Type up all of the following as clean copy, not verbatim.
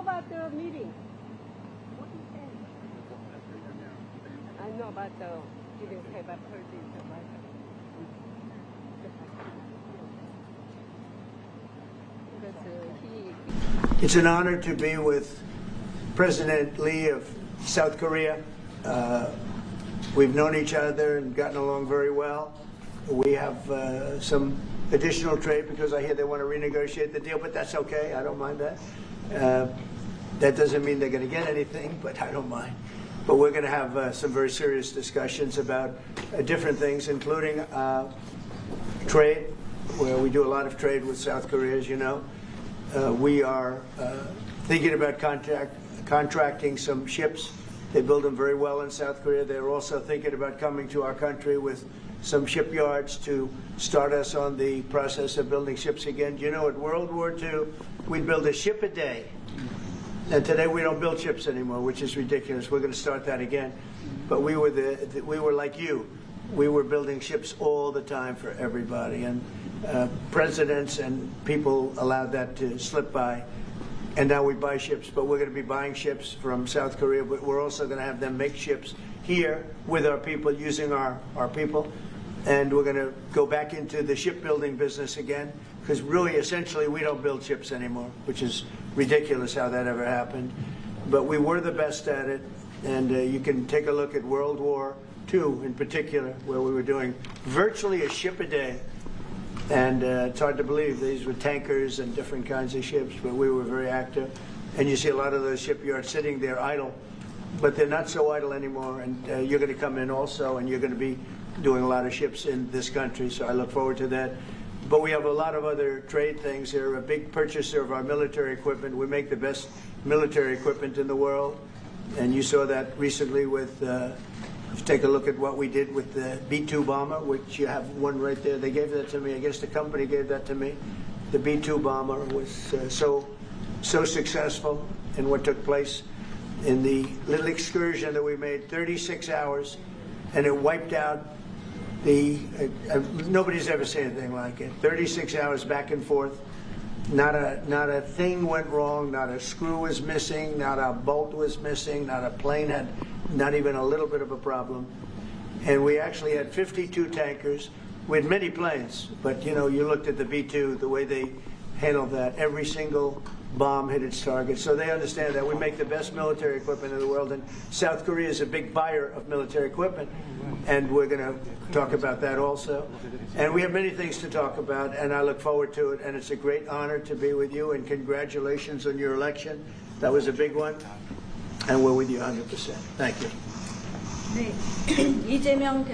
about the meeting? What he said? I know about the giving paper purchase. It's an honor to be with President Lee of South Korea. We've known each other and gotten along very well. We have some additional trade because I hear they want to renegotiate the deal, but that's okay. I don't mind that. That doesn't mean they're going to get anything, but I don't mind. But we're going to have some very serious discussions about different things, including trade, where we do a lot of trade with South Korea, as you know. We are thinking about contracting some ships. They build them very well in South Korea. They're also thinking about coming to our country with some shipyards to start us on the process of building ships again. You know, at World War II, we'd build a ship a day. And today we don't build ships anymore, which is ridiculous. We're going to start that again. But we were like you. We were building ships all the time for everybody. And presidents and people allowed that to slip by. And now we buy ships, but we're going to be buying ships from South Korea, but we're also going to have them make ships here with our people, using our people. And we're going to go back into the shipbuilding business again, because really, essentially, we don't build ships anymore, which is ridiculous how that ever happened. But we were the best at it, and you can take a look at World War II in particular, where we were doing virtually a ship a day. And it's hard to believe these were tankers and different kinds of ships, but we were very active. And you see a lot of those shipyards sitting there idle, but they're not so idle anymore. And you're going to come in also, and you're going to be doing a lot of ships in this country, so I look forward to that. But we have a lot of other trade things. They're a big purchaser of our military equipment. We make the best military equipment in the world. And you saw that recently with take a look at what we did with the B-2 bomber, which you have one right there. They gave that to me. I guess the company gave that to me. The B-2 bomber was so successful in what took place in the little excursion that we made, 36 hours, and it wiped out the, nobody's ever seen anything like it. 36 hours back and forth. Not a thing went wrong, not a screw was missing, not a bolt was missing, not a plane had not even a little bit of a problem. And we actually had 52 tankers. We had many planes, but you know, you looked at the B-2, the way they handled that. Every single bomb hit its target. So they understand that. We make the best military equipment in the world, and South Korea is a big buyer of military equipment. And we're going to talk about that also. And we have many things to talk about, and I look forward to it. And it's a great honor to be with you, and congratulations on your election. That was a big one, and we're with you 100%. Thank you. 네, 이재명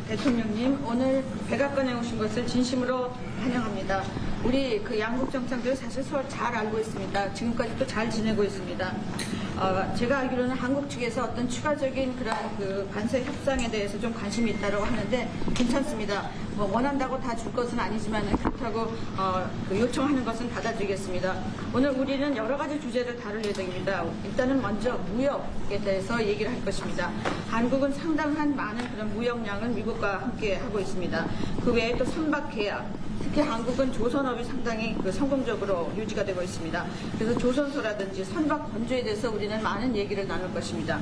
대통령님 오늘 백악관에 오신 것을 진심으로 환영합니다. 우리 그 양국 정상들 사실 서로 잘 알고 있습니다. 지금까지도 잘 지내고 있습니다. 제가 알기로는 한국 측에서 어떤 추가적인 그런 그 관세 협상에 대해서 좀 관심이 있다고 하는데 괜찮습니다. 뭐 원한다고 다 줄 것은 아니지만 그렇다고 그 요청하는 것은 받아들이겠습니다. 오늘 우리는 여러 가지 주제를 다룰 예정입니다. 일단은 먼저 무역에 대해서 얘기를 할 것입니다. 한국은 상당한 많은 그런 무역량을 미국과 함께 하고 있습니다. 그 외에 또 선박 계약, 특히 한국은 조선업이 상당히 성공적으로 유지가 되고 있습니다. 그래서 조선소라든지 선박 건조에 대해서 우리는 많은 얘기를 나눌 것입니다.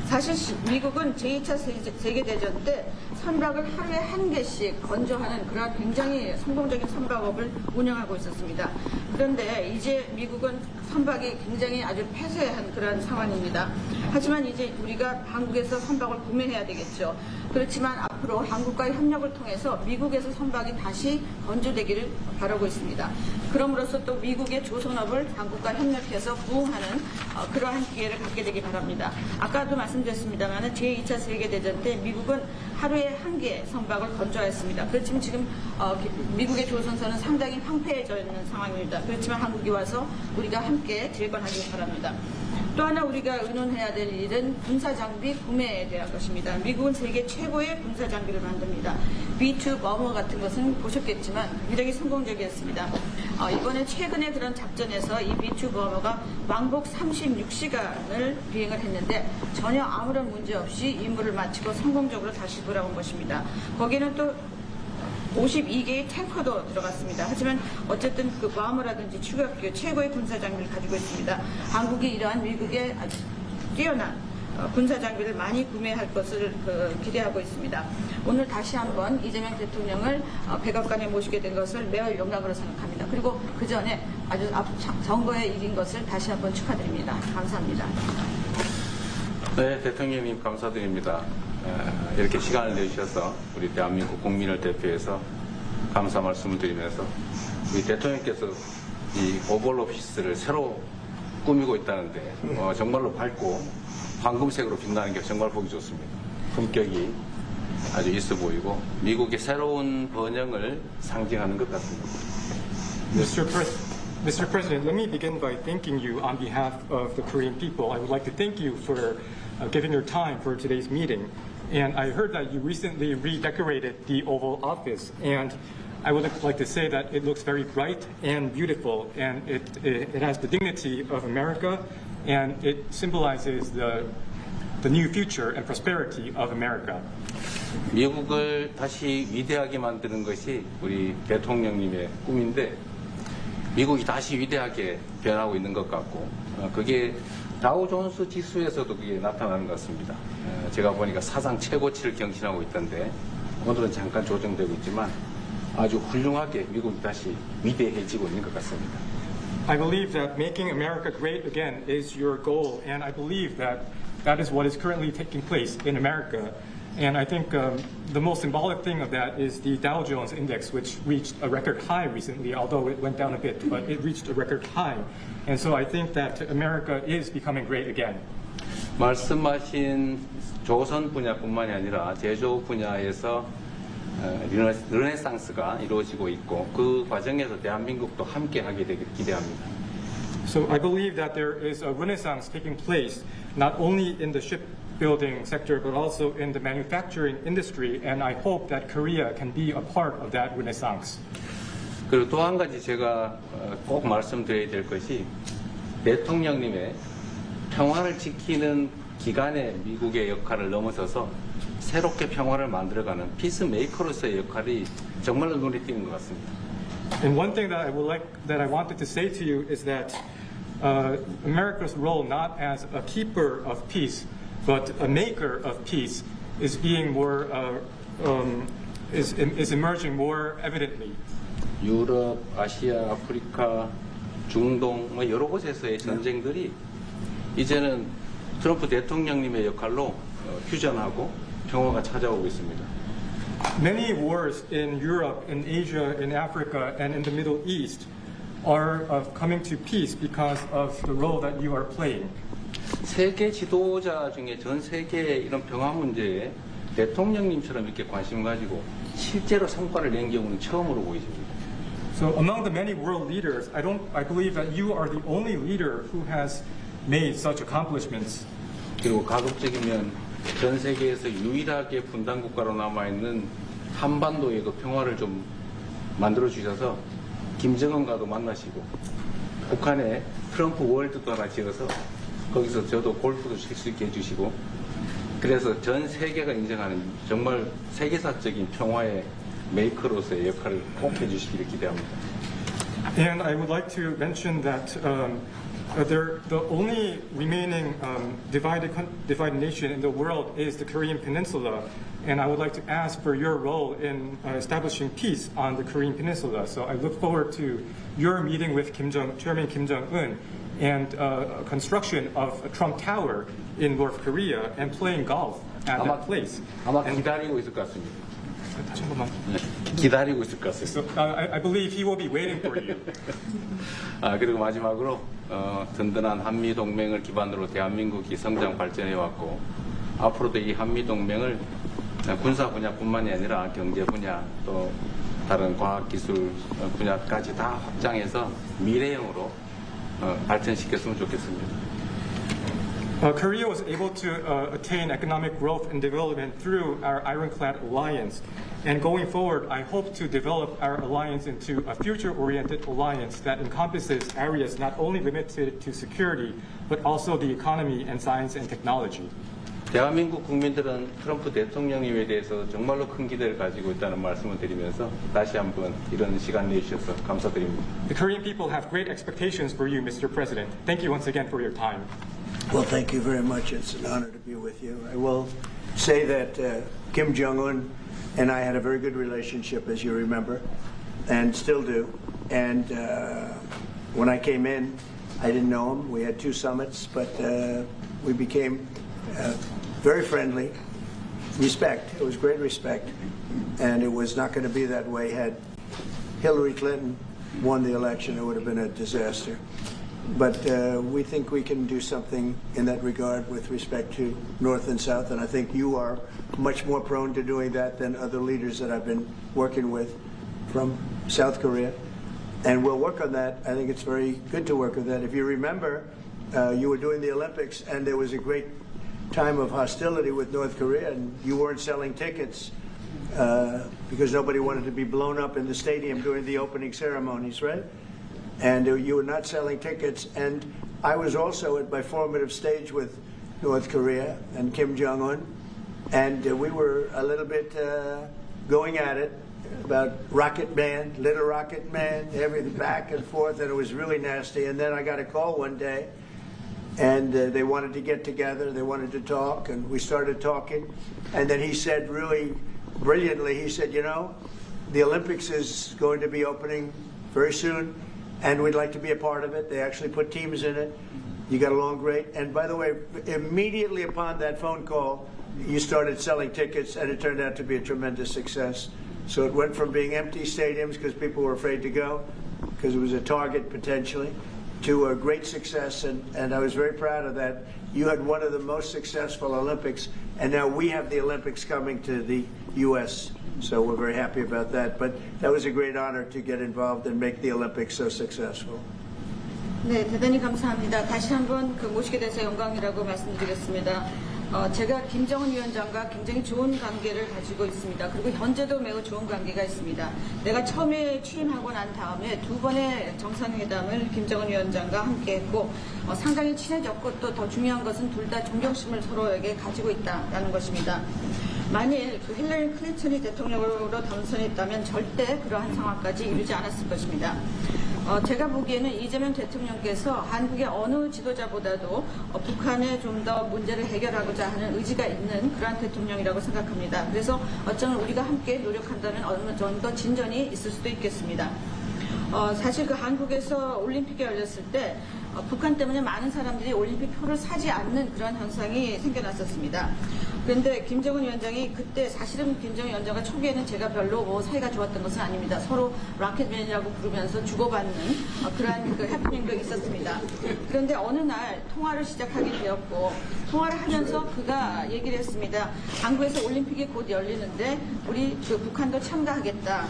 사실 미국은 제2차 세계대전 때 선박을 하루에 1개씩 건조하는 그런 굉장히 성공적인 선박업을 운영하고 있었습니다. 그런데 이제 미국은 선박이 굉장히 아주 폐쇄한 그런 상황입니다. 하지만 이제 우리가 한국에서 선박을 구매해야 되겠죠. 그렇지만 앞으로 한국과의 협력을 통해서 미국에서 선박이 다시 건조되기를 바라고 있습니다. 그럼으로써 또 미국의 조선업을 한국과 협력해서 부흥하는 그러한 기회를 갖게 되기 바랍니다. 아까도 말씀드렸습니다만 제2차 세계대전 때 미국은 하루에 1개 선박을 건조했습니다. 그렇지만 지금 미국의 조선선은 상당히 황폐해져 있는 상황입니다. 그렇지만 한국이 와서 우리가 함께 재건하기 바랍니다. 또 하나 우리가 의논해야 될 일은 군사장비 구매에 대한 것입니다. 미국은 세계 최고의 군사장비를 만듭니다. B-2 버머 같은 것은 보셨겠지만 굉장히 성공적이었습니다. 이번에 최근에 그런 작전에서 이 B-2 버머가 왕복 36시간을 비행을 했는데 전혀 아무런 문제 없이 임무를 마치고 성공적으로 다시 돌아온 것입니다. 거기는 또 52개의 탱커도 들어갔습니다. 하지만 어쨌든 그 괌이라든지 추격기 최고의 군사 장비를 가지고 있습니다. 한국이 이러한 미국의 아주 뛰어난 군사 장비를 많이 구매할 것을 기대하고 있습니다. 오늘 다시 한번 이재명 대통령을 백악관에 모시게 된 것을 매우 영광으로 생각합니다. 그리고 그 전에 아주 선거에 이긴 것을 다시 한번 축하드립니다. 감사합니다. 네, 대통령님 감사드립니다. 이렇게 시간을 내주셔서 우리 대한민국 국민을 대표해서 감사 말씀을 드리면서 우리 대통령께서 이 오벌 오피스를 새로 꾸미고 있다는데 정말로 밝고 황금색으로 빛나는 게 정말 보기 좋습니다. 품격이 아주 있어 보이고 미국의 새로운 번영을 상징하는 것 같습니다. Mr. President, let me begin by thanking you on behalf of the Korean people. I would like to thank you for giving your time for today's meeting. And I heard that you recently redecorated the Oval Office, and I would like to say that it looks very bright and beautiful, and it has the dignity of America, and it symbolizes the new future and prosperity of America. 미국을 다시 위대하게 만드는 것이 우리 대통령님의 꿈인데 미국이 다시 위대하게 변하고 있는 것 같고 그게 다우존스 지수에서도 그게 나타나는 것 같습니다. 제가 보니까 사상 최고치를 경신하고 있던데 오늘은 잠깐 조정되고 있지만 아주 훌륭하게 미국이 다시 위대해지고 있는 것 같습니다. I believe that making America great again is your goal, and I believe that that is what is currently taking place in America. And I think the most symbolic thing of that is the Dow Jones Index, which reached a record high recently, although it went down a bit, but it reached a record high. And so I think that America is becoming great again. 말씀하신 조선 분야뿐만이 아니라 제조 분야에서 르네상스가 이루어지고 있고 그 과정에서 대한민국도 함께 하게 되길 기대합니다. So I believe that there is a renaissance taking place not only in the shipbuilding sector but also in the manufacturing industry, and I hope that Korea can be a part of that renaissance. 그리고 또 한 가지 제가 꼭 말씀드려야 될 것이 대통령님의 평화를 지키는 기간의 미국의 역할을 넘어서서 새롭게 평화를 만들어가는 피스메이커로서의 역할이 정말로 눈에 띄는 것 같습니다. And one thing that I wanted to say to you is that America's role not as a keeper of peace, but a maker of peace, is being more is emerging more evidently. 유럽, 아시아, 아프리카, 중동 여러 곳에서의 전쟁들이 이제는 트럼프 대통령님의 역할로 휴전하고 평화가 찾아오고 있습니다. Many wars in Europe, in Asia, in Africa, and in the Middle East are coming to peace because of the role that you are playing. 세계 지도자 중에 전 세계의 이런 평화 문제에 대통령님처럼 이렇게 관심 가지고 실제로 성과를 낸 경우는 처음으로 보이십니다. So among the many world leaders, I believe that you are the only leader who has made such accomplishments. 그리고 가급적이면 전 세계에서 유일하게 분단 국가로 남아있는 한반도에도 평화를 좀 만들어 주셔서 김정은과도 만나시고 북한에 트럼프 월드도 하나 지어서 거기서 저도 골프도 칠 수 있게 해주시고 그래서 전 세계가 인정하는 정말 세계사적인 평화의 메이커로서의 역할을 꼭 해주시기를 기대합니다. And I would like to mention that the only remaining divided nation in the world is the Korean Peninsula, and I would like to ask for your role in establishing peace on the Korean Peninsula. So I look forward to your meeting with Chairman Kim Jong-un and construction of a Trump Tower in North Korea and playing golf at that place. 아마 기다리고 있을 것 같습니다. 다시 한 번만. 기다리고 있을 것 같습니다. So I believe he will be waiting for you. 그리고 마지막으로 든든한 한미 동맹을 기반으로 대한민국이 성장 발전해 왔고 앞으로도 이 한미 동맹을 군사 분야뿐만이 아니라 경제 분야 또 다른 과학 기술 분야까지 다 확장해서 미래형으로 발전시켰으면 좋겠습니다. Korea was able to attain economic growth and development through our ironclad alliance. And going forward, I hope to develop our alliance into a future-oriented alliance that encompasses areas not only limited to security, but also the economy and science and technology. 대한민국 국민들은 트럼프 대통령님에 대해서 정말로 큰 기대를 가지고 있다는 말씀을 드리면서 다시 한번 이런 시간 내주셔서 감사드립니다. The Korean people have great expectations for you, Mr. President. Thank you once again for your time. Well, thank you very much. It's an honor to be with you. I will say that Kim Jong-un and I had a very good relationship, as you remember, and still do. And when I came in, I didn't know him. We had 2 summits, but we became very friendly. Respect. It was great respect. And it was not going to be that way had Hillary Clinton won the election. It would have been a disaster. But we think we can do something in that regard with respect to North and South, and I think you are much more prone to doing that than other leaders that I've been working with from South Korea. And we'll work on that. I think it's very good to work on that. If you remember, you were doing the Olympics, and there was a great time of hostility with North Korea, and you weren't selling tickets because nobody wanted to be blown up in the stadium during the opening ceremonies, right? And you were not selling tickets. And I was also at my formative stage with North Korea and Kim Jong-un, and we were a little bit going at it about Rocket Man, Little Rocket Man, everything back and forth, and it was really nasty. And then I got a call one day, and they wanted to get together, they wanted to talk, and we started talking. And then he said really brilliantly, he said, you know, the Olympics is going to be opening very soon, and we'd like to be a part of it. They actually put teams in it. You got along great. And by the way, immediately upon that phone call, you started selling tickets, and it turned out to be a tremendous success. So it went from being empty stadiums because people were afraid to go, because it was a target potentially, to a great success. And I was very proud of that. You had one of the most successful Olympics, and now we have the Olympics coming to the U.S., so we're very happy about that. But that was a great honor to get involved and make the Olympics so successful. 네, 대단히 감사합니다. 다시 한번 모시게 돼서 영광이라고 말씀드리겠습니다. 제가 김정은 위원장과 굉장히 좋은 관계를 가지고 있습니다. 그리고 현재도 매우 좋은 관계가 있습니다. 내가 처음에 취임하고 난 다음에 2번의 정상회담을 김정은 위원장과 함께 했고 상당히 친해졌고 또 더 중요한 것은 둘 다 존경심을 서로에게 가지고 있다는 것입니다. 만일 힐러리 클린턴이 대통령으로 당선했다면 절대 그러한 상황까지 이루지 않았을 것입니다. 제가 보기에는 이재명 대통령께서 한국의 어느 지도자보다도 북한에 좀 더 문제를 해결하고자 하는 의지가 있는 그러한 대통령이라고 생각합니다. 그래서 어쩌면 우리가 함께 노력한다면 어느 정도 진전이 있을 수도 있겠습니다. 사실 그 한국에서 올림픽이 열렸을 때 북한 때문에 많은 사람들이 올림픽 표를 사지 않는 그런 현상이 생겨났었습니다. 그런데 김정은 위원장이 그때 사실은 김정은 위원장과 초기에는 제가 별로 사이가 좋았던 것은 아닙니다. 서로 라켓맨이라고 부르면서 주고받는 그러한 그 해프닝도 있었습니다. 그런데 어느 날 통화를 시작하게 되었고 통화를 하면서 그가 얘기를 했습니다. 한국에서 올림픽이 곧 열리는데 우리 그 북한도 참가하겠다.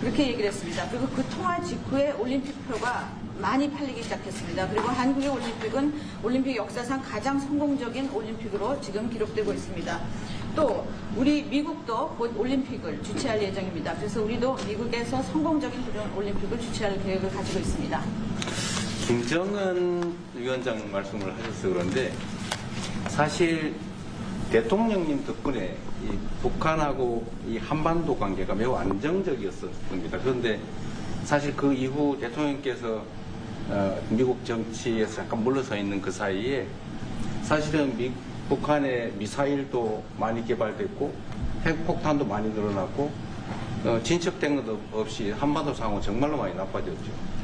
그렇게 얘기를 했습니다. 그리고 그 통화 직후에 올림픽표가 많이 팔리기 시작했습니다. 그리고 한국의 올림픽은 올림픽 역사상 가장 성공적인 올림픽으로 지금 기록되고 있습니다. 또 우리 미국도 곧 올림픽을 주최할 예정입니다. 그래서 우리도 미국에서 성공적인 그런 올림픽을 주최할 계획을 가지고 있습니다. 김정은 위원장 말씀을 하셔서 그런데 사실 대통령님 덕분에 이 북한하고 이 한반도 관계가 매우 안정적이었습니다. 그런데 사실 그 이후 대통령께서 미국 정치에서 잠깐 물러서 있는 그 사이에 사실은 북한의 미사일도 많이 개발됐고 핵폭탄도 많이 늘어났고 진척된 것 없이 한반도 상황은 정말로 많이 나빠졌죠.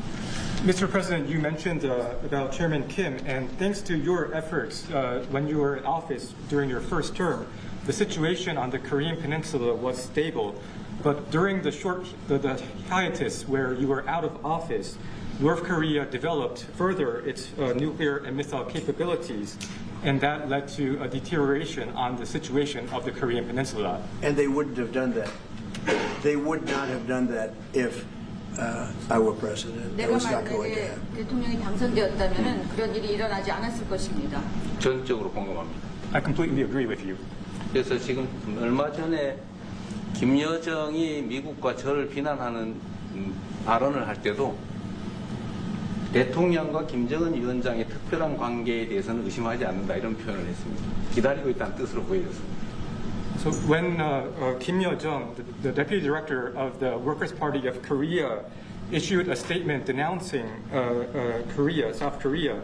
Mr. President, you mentioned about Chairman Kim, and thanks to your efforts when you were in office during your first term, the situation on the Korean Peninsula was stable. But during the hiatus where you were out of office, North Korea developed further its nuclear and missile capabilities, and that led to a deterioration on the situation of the Korean Peninsula. And they wouldn't have done that. They would not have done that if I were president. That 내가 was not going to 만약에 happen. 대통령이 당선되었다면 그런 일이 일어나지 않았을 것입니다. 전적으로 공감합니다. I completely agree with you. 그래서 지금 얼마 전에 김여정이 미국과 저를 비난하는 발언을 할 때도 대통령과 김정은 위원장의 특별한 관계에 대해서는 의심하지 않는다 이런 표현을 했습니다. 기다리고 있다는 뜻으로 보여졌습니다. So when Kim Yo-jong, the deputy director of the Workers' Party of Korea, issued a statement denouncing South Korea,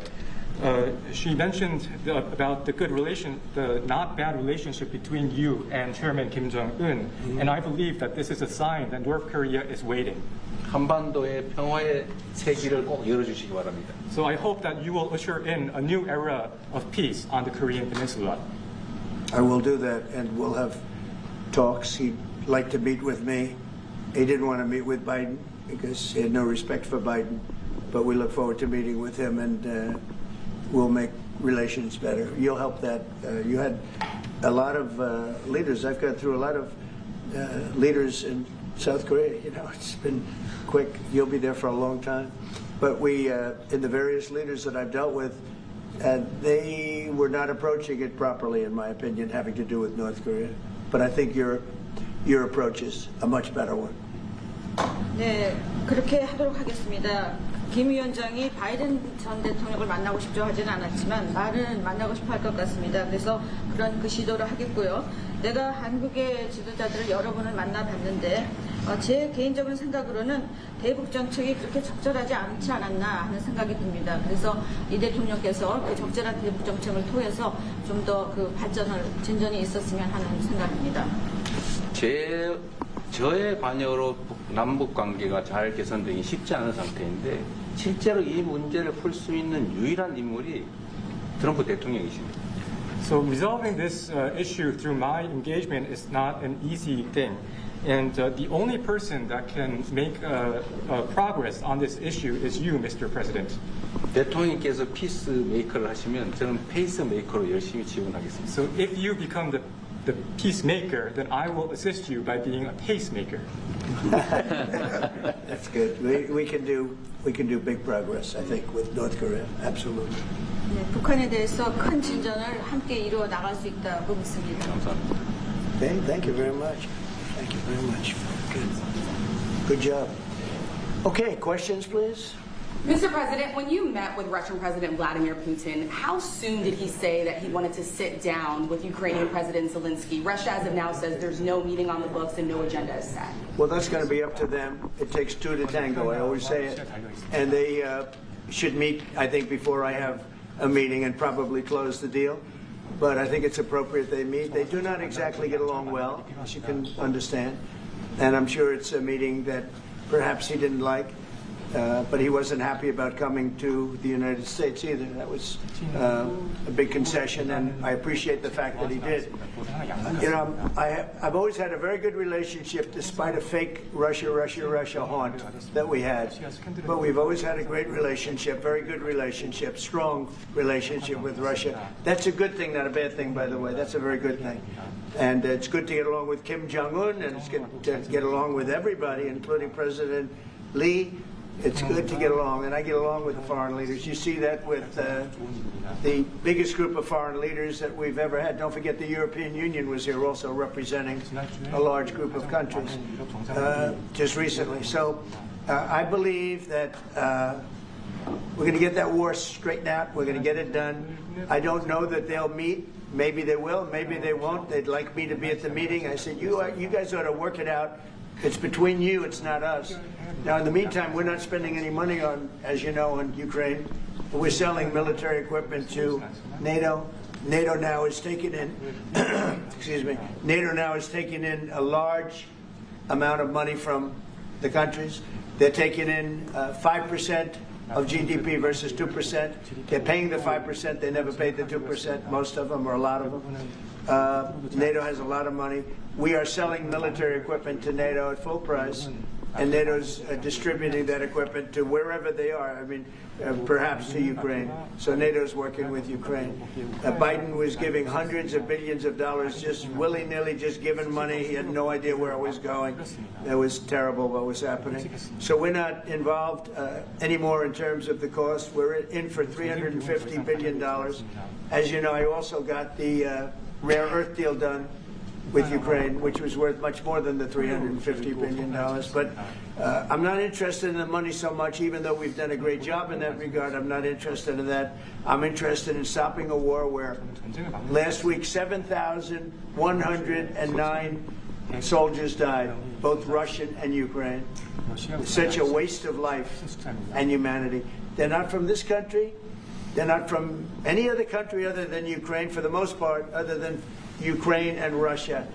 she mentioned about the good relation, the not bad relationship between you and Chairman Kim Jong-un, and I believe that this is a sign that North Korea is waiting. 한반도의 평화의 새 길을 꼭 열어주시기 바랍니다. So I hope that you will usher in a new era of peace on the Korean Peninsula. I will do that, and we'll have talks. He'd like to meet with me. He didn't want to meet with Biden because he had no respect for Biden, but we look forward to meeting with him, and we'll make relations better. You'll help that. You had a lot of leaders. I've gone through a lot of leaders in South Korea. You know, it's been quick. You'll be there for a long time. But we, in the various leaders that I've dealt with, they were not approaching it properly, in my opinion, having to do with North Korea. But I think your approach is a much better one. 네, 그렇게 하도록 하겠습니다. 김 위원장이 바이든 전 대통령을 만나고 싶죠 하지는 않았지만 말은 만나고 싶어 할 것 같습니다. 그래서 그런 그 시도를 하겠고요. 내가 한국의 지도자들을 여러 번을 만나봤는데 제 개인적인 생각으로는 대북 정책이 그렇게 적절하지 않지 않았나 하는 생각이 듭니다. 그래서 이 대통령께서 그 적절한 대북 정책을 통해서 좀 더 그 진전이 있었으면 하는 생각입니다. 저의 관여로 남북 관계가 잘 개선되기 쉽지 않은 상태인데 실제로 이 문제를 풀 수 있는 유일한 인물이 트럼프 대통령이십니다. So resolving this issue through my engagement is not an easy thing. And the only person that can make progress on this issue is you, Mr. President. 대통령께서 피스 메이커를 하시면 저는 페이스 메이커로 열심히 지원하겠습니다. So if you become the peacemaker, then I will assist you by being a pacemaker. That's good. We can do big progress, I think, with North Korea. Absolutely. 네, 북한에 대해서 큰 진전을 함께 이루어 나갈 수 있다고 믿습니다. 감사합니다. Okay, thank you very much. Thank you very much. Good job. Okay, questions, please? Mr. President, when you met with Russian President Vladimir Putin, how soon did he say that he wanted to sit down with Ukrainian President Zelensky? Russia, as of now, says there's no meeting on the books and no agenda is set. Well, that's going to be up to them. It takes two to tango, I always say it. And they should meet, I think, before I have a meeting and probably close the deal. But I think it's appropriate they meet. They do not exactly get along well, as you can understand. And I'm sure it's a meeting that perhaps he didn't like. But he wasn't happy about coming to the United States either. That was a big concession, and I appreciate the fact that he did. You know, I've always had a very good relationship, despite a fake Russia haunt that we had. But we've always had a great relationship, very good relationship, strong relationship with Russia. That's a good thing, not a bad thing, by the way. That's a very good thing. And it's good to get along with Kim Jong-un, and it's good to get along with everybody, including President Lee. It's good to get along, and I get along with the foreign leaders. You see that with the biggest group of foreign leaders that we've ever had. Don't forget the European Union was here also representing a large group of countries just recently. So I believe that we're going to get that war straightened out. We're going to get it done. I don't know that they'll meet. Maybe they will. Maybe they won't. They'd like me to be at the meeting. I said, you guys ought to work it out. It's between you. It's not us. Now, in the meantime, we're not spending any money on, as you know, on Ukraine. We're selling military equipment to NATO. NATO now is taking in, excuse me, NATO now is taking in a large amount of money from the countries. They're taking in 5% of GDP versus 2%. They're paying the 5%. They never paid the 2%, most of them, or a lot of them. NATO has a lot of money. We are selling military equipment to NATO at full price, and NATO's distributing that equipment to wherever they are. I mean, perhaps to Ukraine. So NATO's working with Ukraine. Biden was giving hundreds of billions of dollars, just willy-nilly, just giving money. He had no idea where it was going. It was terrible what was happening. So we're not involved anymore in terms of the cost. We're in for $350 billion. As you know, I also got the rare earth deal done with Ukraine, which was worth much more than the $350 billion. But I'm not interested in the money so much, even though we've done a great job in that regard. I'm not interested in that. I'm interested in stopping a war where last week 7,109 soldiers died, both Russian and Ukraine. It's such a waste of life and humanity. They're not from this country. They're not from any other country other than Ukraine, for the most part, other than Ukraine and Russia.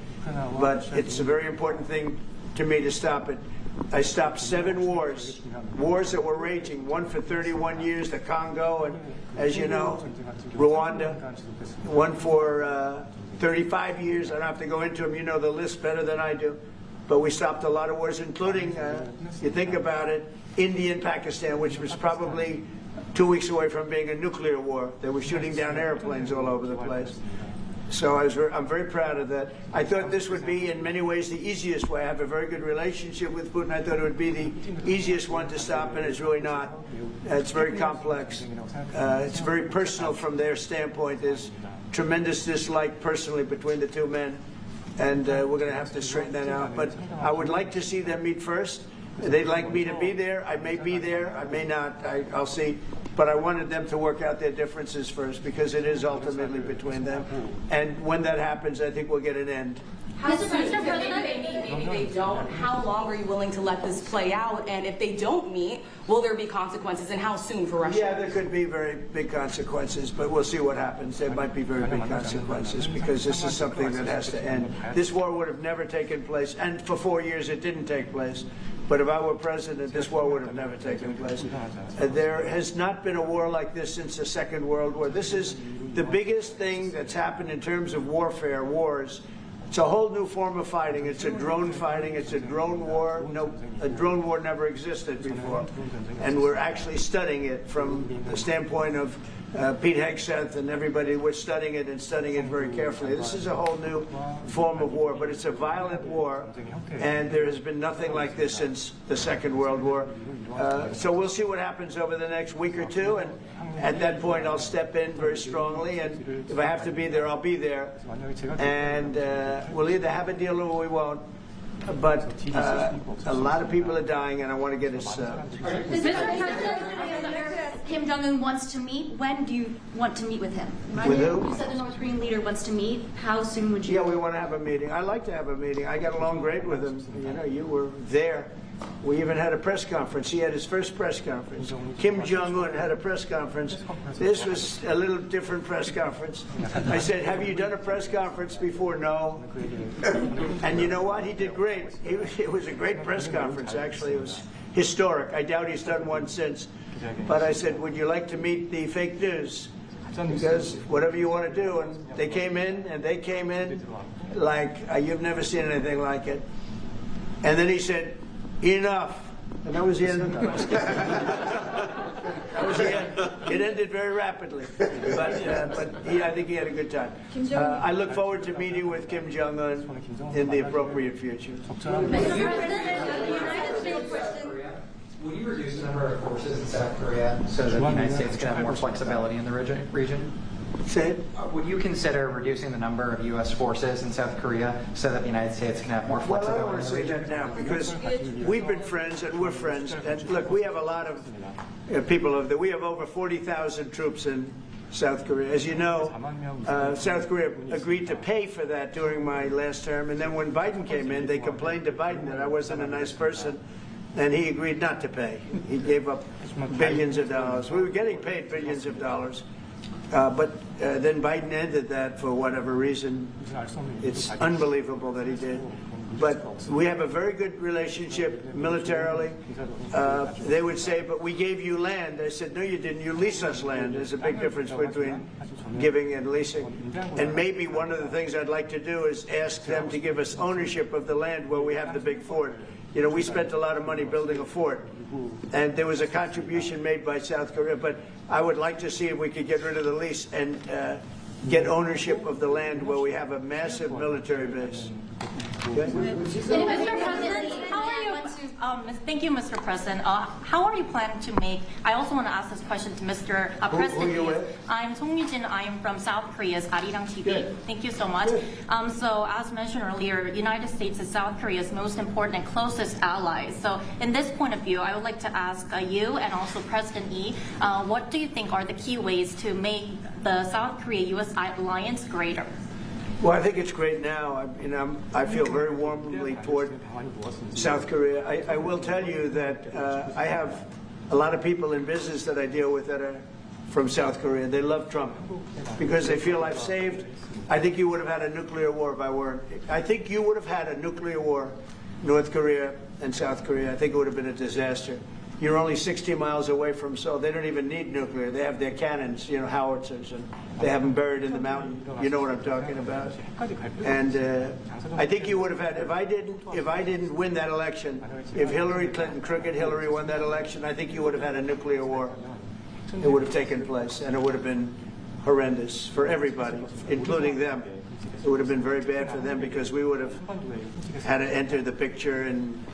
But it's a very important thing to me to stop it. I stopped 7 wars that were raging, one for 31 years, the Congo, and as you know, Rwanda, one for 35 years. I don't have to go into them. You know the list better than I do. But we stopped a lot of wars, including, you think about it, India and Pakistan, which was probably 2 weeks away from being a nuclear war. They were shooting down airplanes all over the place. So I'm very proud of that. I thought this would be, in many ways, the easiest way. I have a very good relationship with Putin. I thought it would be the easiest one to stop, and it's really not. It's very complex. It's very personal from their standpoint. There's tremendous dislike personally between the two men, and we're going to have to straighten that out. But I would like to see them meet first. They'd like me to be there. I may be there. I may not. I'll see. But I wanted them to work out their differences first, because it is ultimately between them. And when that happens, I think we'll get an end. How soon? Maybe they don't. How long are you willing to let this play out? And if they don't meet, will there be consequences? And how soon for Russia? Yeah, there could be very big consequences, but we'll see what happens. There might be very big consequences, because this is something that has to end. This war would have never taken place, and for 4 years it didn't take place. But if I were president, this war would have never taken place. There has not been a war like this since the Second World War. This is the biggest thing that's happened in terms of warfare, wars. It's a whole new form of fighting. It's a drone fighting. It's a drone war. No, a drone war never existed before. And we're actually studying it from the standpoint of Pete Hegseth and everybody. We're studying it and studying it very carefully. This is a whole new form of war, but it's a violent war, and there has been nothing like this since the Second World War. So we'll see what happens over the next week or two, and at that point I'll step in very strongly, and if I have to be there, I'll be there. And we'll either have a deal or we won't. But a lot of people are dying, and I want to get us... Mr. President, Kim Jong-un wants to meet. When do you want to meet with him? With who? You said the North Korean leader wants to meet. How soon would you? Yeah, we want to have a meeting. I like to have a meeting. I got along great with him. You know, you were there. We even had a press conference. He had his first press conference. Kim Jong-un had a press conference. This was a little different press conference. I said, have you done a press conference before? No. And you know what? He did great. It was a great press conference, actually. It was historic. I doubt he's done one since. But I said, would you like to meet the fake news? Because whatever you want to do. And they came in, like you've never seen anything like it. And then he said, enough. And that was the end of the press conference. That was the end. It ended very rapidly. But I think he had a good time. I look forward to meeting with Kim Jong-un in the appropriate future. Mr. President, the United States President. Will you reduce the number of forces in South Korea so that the United States can have more flexibility in the region? Say it. Would you consider reducing the number of U.S. forces in South Korea so that the United States can have more Well, I flexibility don't want to say that now, because we've been friends and we're friends. And look, we have a lot of people over there. We have over 40,000 troops in South Korea. As you know, South Korea agreed to pay for that during my last term. And then when Biden came in, they complained to Biden that I wasn't a nice person. And he agreed not to pay. He gave up billions of dollars. We were getting paid billions of dollars. But then Biden ended that for whatever reason. It's unbelievable that he did. But we have a very good relationship militarily. They would say, but we gave you land. I said, no, you didn't. You lease us land. There's a big difference between giving and leasing. And maybe one of the things I'd like to do is ask them to give us ownership of the land where we have the big fort. You know, we spent a lot of money building a fort, and there was a contribution made by South Korea, but I would like to see if we could get rid of the lease and get ownership of the land where we have a massive military base. Okay? Mr. President, how are you? Thank you, Mr. President. How are you planning to make? I also want to ask this question to Mr. President. Who are you with? I'm Song Yujin. I am from South Korea's Arirang TV. Good. Thank you so much. So, as mentioned earlier, United States is South Korea's most important and closest ally. So, in this point of view, I would like to ask you and also President Lee, what do you think are the key ways to make the South Korea-U.S. alliance greater? Well, I think it's great now. I feel very warmly toward South Korea. I will tell you that I have a lot of people in business that I deal with that are from South Korea. They love Trump because they feel I've saved. I think you would have had a nuclear war if I weren't. I think you would have had a nuclear war, North Korea and South Korea. I think it would have been a disaster. You're only 60 miles away from Seoul. They don't even need nuclear. They have their cannons, howitzers, and they have them buried in the mountain. You know what I'm talking about. And I think you would have had, if I didn't win that election, if Hillary Clinton, crooked Hillary, won that election, I think you would have had a nuclear war. It would have taken place, and it would have been horrendous for everybody, including them. It would have been very bad for them because we would have had to enter the picture, and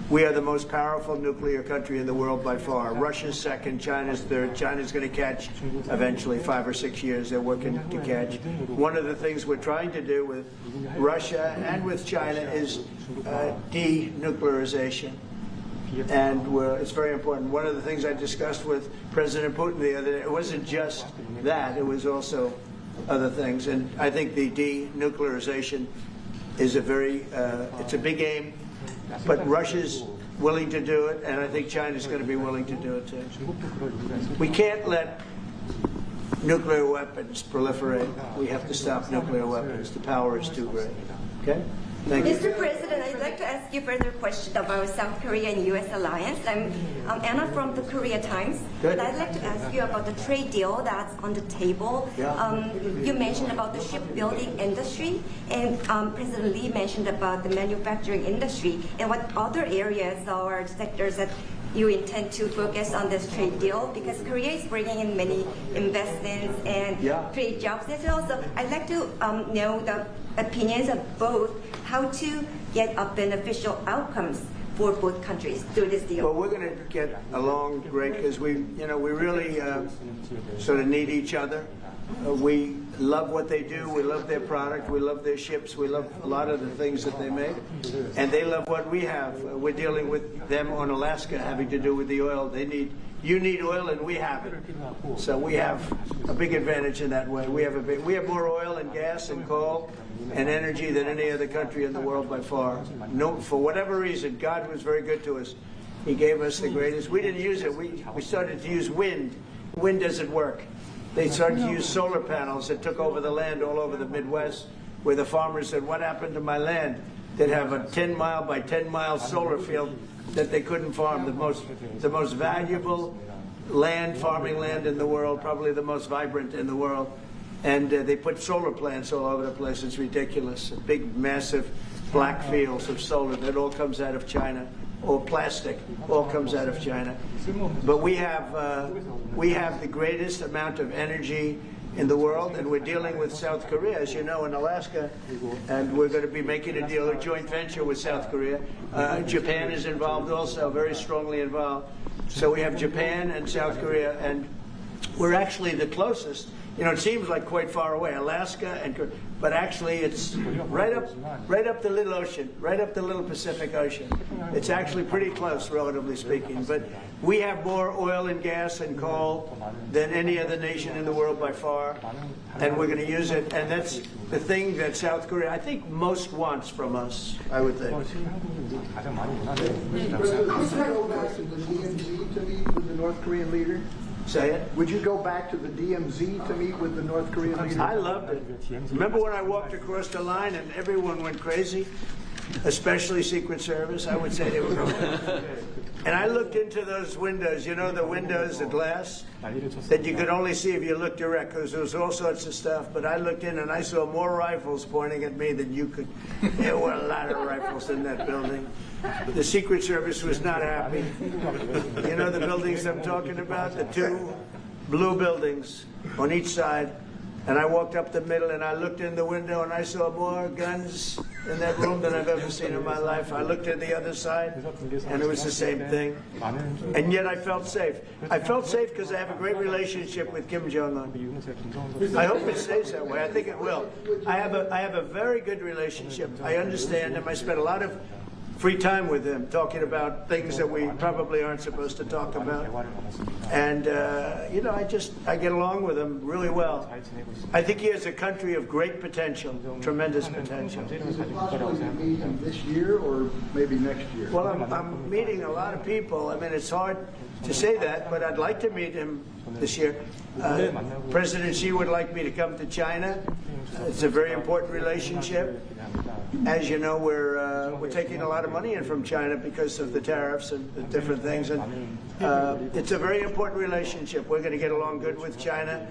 we are the most powerful nuclear country in the world by far. Russia's second, China's third. China's going to catch eventually, 5 or 6 years. They're working to catch. One of the things we're trying to do with Russia and with China is denuclearization. And it's very important. One of the things I discussed with President Putin the other day, it wasn't just that, it was also other things. And I think the denuclearization is it's a big aim. But Russia's willing to do it, and I think China's going to be willing to do it too. We can't let nuclear weapons proliferate. We have to stop nuclear weapons. The power is too great. Okay? Thank you. Mr. President, I'd like to ask you further question about South Korea and U.S. alliance. I'm Anna from the Korea Times. Good. And I'd like to ask you about the trade deal that's on the table. Yeah. You mentioned about the shipbuilding industry, and President Lee mentioned about the manufacturing industry. And what other areas or sectors that you intend to focus on this trade deal? Because Korea is bringing in many investments and create jobs as well. So I'd like to know the opinions of both, how to get a beneficial outcomes for both countries through this deal. Well, we're going to get along great because we really sort of need each other. We love what they do. We love their product. We love their ships. We love a lot of the things that they make. And they love what we have. We're dealing with them on Alaska having to do with the oil. You need oil and we have it. So we have a big advantage in that way. We have more oil and gas and coal and energy than any other country in the world by far. No, for whatever reason, God was very good to us. He gave us the greatest. We didn't use it. We started to use wind. Wind doesn't work. They started to use solar panels that took over the land all over the Midwest, where the farmers said, what happened to my land? They'd have a 10-mile by 10-mile solar field that they couldn't farm, the most valuable farming land in the world, probably the most vibrant in the world. And they put solar plants all over the place. It's ridiculous. Big, massive black fields of solar that all comes out of China, or plastic, all comes out of China. But we have the greatest amount of energy in the world, and we're dealing with South Korea, as you know, in Alaska, and we're going to be making a deal, a joint venture with South Korea. Japan is involved also, very strongly involved. So we have Japan and South Korea, and we're actually the closest. It seems like quite far away, Alaska, but actually it's right up the little ocean, right up the little Pacific Ocean. It's actually pretty close, relatively speaking. But we have more oil and gas and coal than any other nation in the world by far, and we're going to use it. And that's the thing that South Korea, I think, most wants from us, I would think. Would you go back to the DMZ to meet with the North Korean leader? Say it? Would you go back to the DMZ to meet with the North Korean leader? I loved it. Remember when I walked across the line and everyone went crazy? Especially Secret Service, I would say they were going. And I looked into those windows, the windows, the glass, that you could only see if you looked direct, because there was all sorts of stuff. But I looked in and I saw more rifles pointing at me than you could. There were a lot of rifles in that building. The Secret Service was not happy. You know the buildings I'm talking about? The two blue buildings on each side. And I walked up the middle and I looked in the window and I saw more guns in that room than I've ever seen in my life. I looked at the other side and it was the same thing. And yet I felt safe. I felt safe because I have a great relationship with Kim Jong-un. I hope it stays that way. I think it will. I have a very good relationship. I understand him. I spent a lot of free time with him talking about things that we probably aren't supposed to talk about. And, you know, I get along with him really well. I think he has a country of great potential, tremendous potential. Possibly meet him this year or maybe next year? Well, I'm meeting a lot of people. I mean, it's hard to say that, but I'd like to meet him this year. President Xi would like me to come to China. It's a very important relationship. As you know, we're taking a lot of money in from China because of the tariffs and the different things, and it's a very important relationship. We're going to get along good with China.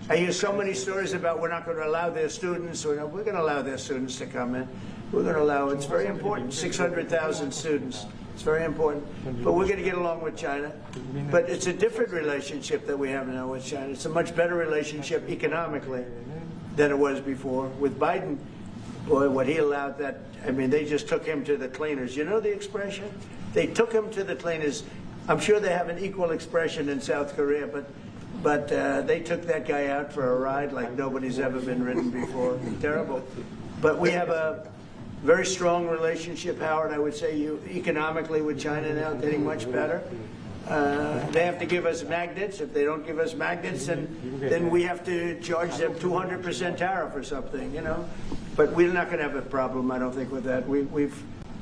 I hear so many stories about we're not going to allow their students, or we're going to allow their students to come in. We're going to allow, it's very important, 600,000 students. It's very important. But we're going to get along with China. But it's a different relationship that we have now with China. It's a much better relationship economically than it was before. With Biden, boy, what he allowed that, I mean, they just took him to the cleaners. You know the expression? They took him to the cleaners. I'm sure they have an equal expression in South Korea, but they took that guy out for a ride like nobody's ever been ridden before. Terrible. But we have a very strong relationship, Howard, I would say, economically with China now, getting much better. They have to give us magnets. If they don't give us magnets, then we have to charge them 200% tariff or something, you know. But we're not going to have a problem, I don't think, with that.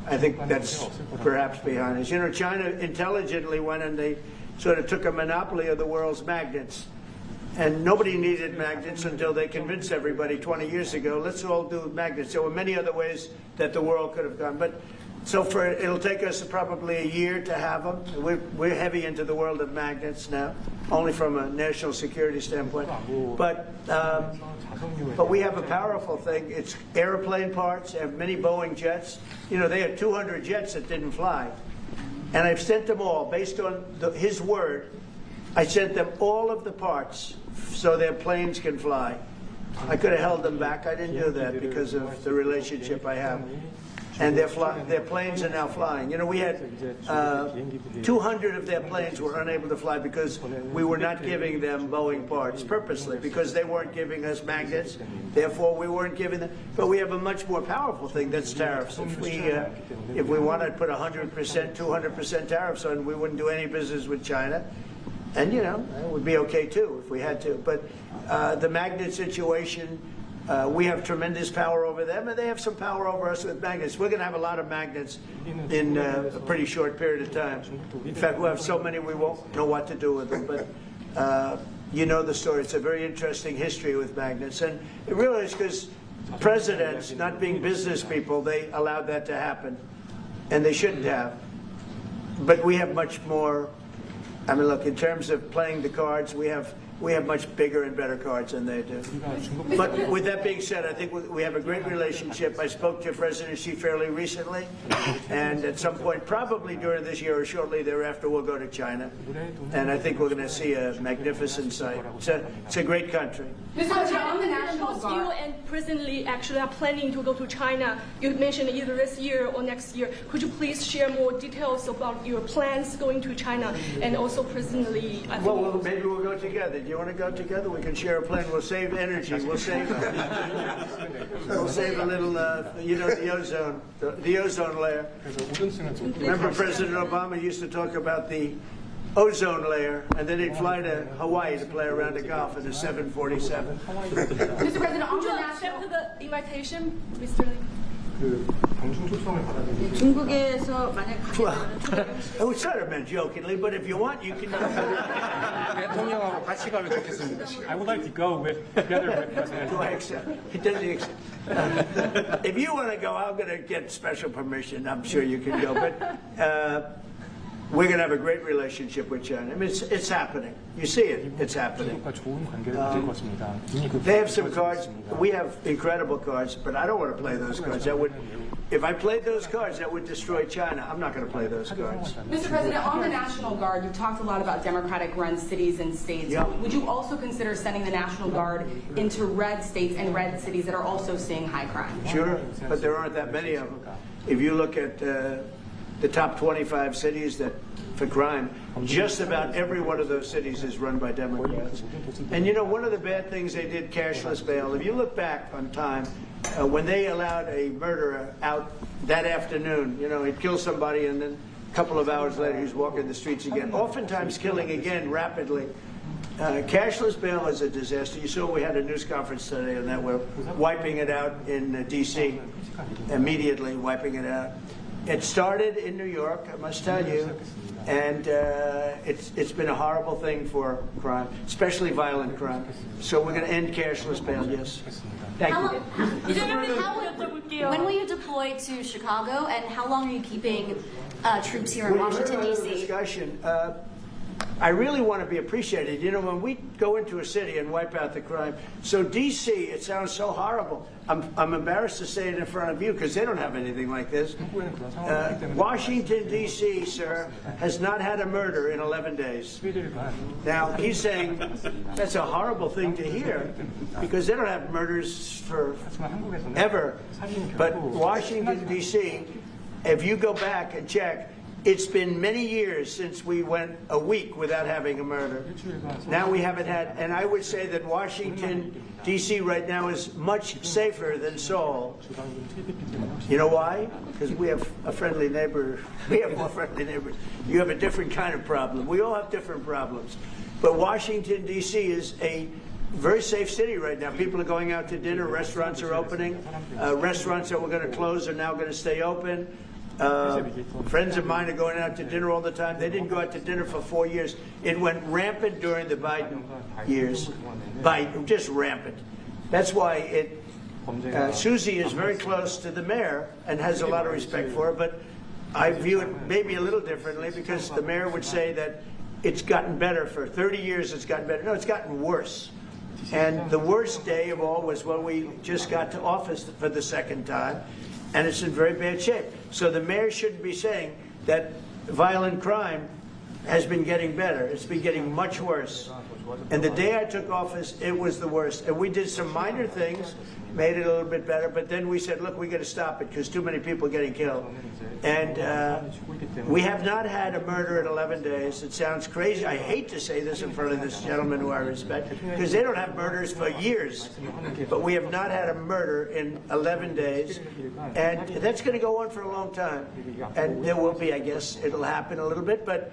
I think that's perhaps behind us. You know, China intelligently went and they sort of took a monopoly of the world's magnets. And nobody needed magnets until they convinced everybody 20 years ago, let's all do magnets. There were many other ways that the world could have gone. But so it'll take us probably a year to have them. We're heavy into the world of magnets now, only from a national security standpoint. But we have a powerful thing. It's airplane parts, and many Boeing jets. You know, they had 200 jets that didn't fly. And I've sent them all, based on his word, I sent them all of the parts so their planes can fly. I could have held them back. I didn't do that because of the relationship I have. And their planes are now flying. You know, we had 200 of their planes were unable to fly because we were not giving them Boeing parts purposely, because they weren't giving us magnets. Therefore, we weren't giving them. But we have a much more powerful thing, that's tariffs. If we wanted to put 100%, 200% tariffs on, we wouldn't do any business with China. And, you know, it would be okay, too, if we had to. But the magnet situation, we have tremendous power over them, and they have some power over us with magnets. We're going to have a lot of magnets in a pretty short period of time. In fact, we'll have so many we won't know what to do with them. But you know the story. It's a very interesting history with magnets. And it really is because presidents, not being business people, they allowed that to happen. And they shouldn't have. But we have much more. I mean, look, in terms of playing the cards, we have much bigger and better cards than they do. But with that being said, I think we have a great relationship. I spoke to President Xi fairly recently, and at some point, probably during this year or shortly thereafter, we'll go to China. And I think we're going to see a magnificent sight. It's a great country. Mr. President, on the National Both Guard. you and President Lee actually are planning to go to China. You mentioned either this year or next year. Could you please share more details about your plans going to China, and also President Lee? Well, maybe we'll go together. Do you want to go together? We can share a plane. We'll save energy. We'll save a little, you know, the ozone layer. Remember President Obama used to talk about the ozone layer, and then he'd fly to Hawaii to play around the Gulf in a 747. Mr. President, on Would the you national. accept the invitation, Mr. Lee? 중국에서 만약 가게 되면 I was sort of meant jokingly, but if you want, you can. 대통령하고 같이 가면 좋겠습니다. I would like to go together with President. Do I accept? He doesn't accept. If you want to go, I'm going to get special permission. I'm sure you can go, but we're going to have a great relationship with China. I mean, it's happening. You see it. It's happening. They have some cards. We have incredible cards, but I don't want to play those cards. if I played those cards, that would destroy China. I'm not going to play those cards. Mr. President, on the National Guard, you've talked a lot about Democratic-run cities and states. Yeah. Would you also consider sending the National Guard into red states and red cities that are also seeing high crime? Sure, but there aren't that many of them. If you look at the top 25 cities that for crime, just about every one of those cities is run by Democrats. And you know, one of the bad things they did, cashless bail, if you look back on time, when they allowed a murderer out that afternoon, you know, he'd kill somebody and then a couple of hours later he's walking the streets again, oftentimes killing again rapidly. Cashless bail is a disaster. You saw we had a news conference today on that. We're wiping it out in D.C., immediately wiping it out. It started in New York, I must tell you, and it's been a horrible thing for crime, especially violent crime. So we're going to end cashless bail, yes. Thank you. When will you deploy to Chicago, and how long are you keeping troops here in Washington, D.C.? Discussion. I really want to be appreciated. You know, when we go into a city and wipe out the crime, so D.C., it sounds so horrible. I'm embarrassed to say it in front of you because they don't have anything like this. Washington, D.C., sir, has not had a murder in 11 days. Now, he's saying that's a horrible thing to hear because they don't have murders for ever. But Washington, D.C., if you go back and check, it's been many years since we went a week without having a murder. Now we haven't had, and I would say that Washington, D.C. right now is much safer than Seoul. You know why? Because we have a friendly neighbor. We have more friendly neighbors. You have a different kind of problem. We all have different problems. But Washington, D.C. is a very safe city right now. People are going out to dinner. Restaurants are opening. Restaurants that were going to close are now going to stay open. Friends of mine are going out to dinner all the time. They didn't go out to dinner for 4 years. It went rampant during the Biden years. Just rampant. That's why Susie is very close to the mayor and has a lot of respect for her, but I view it maybe a little differently because the mayor would say that it's gotten better. For 30 years it's gotten better. No, it's gotten worse. And the worst day of all was when we just got to office for the second time, and it's in very bad shape. So the mayor shouldn't be saying that violent crime has been getting better. It's been getting much worse. And the day I took office, it was the worst. And we did some minor things, made it a little bit better, but then we said, look, we got to stop it because too many people are getting killed. And we have not had a murder in 11 days. It sounds crazy. I hate to say this in front of this gentleman who I respect because they don't have murders for years. But we have not had a murder in 11 days. And that's going to go on for a long time. And there will be, I guess, it'll happen a little bit, but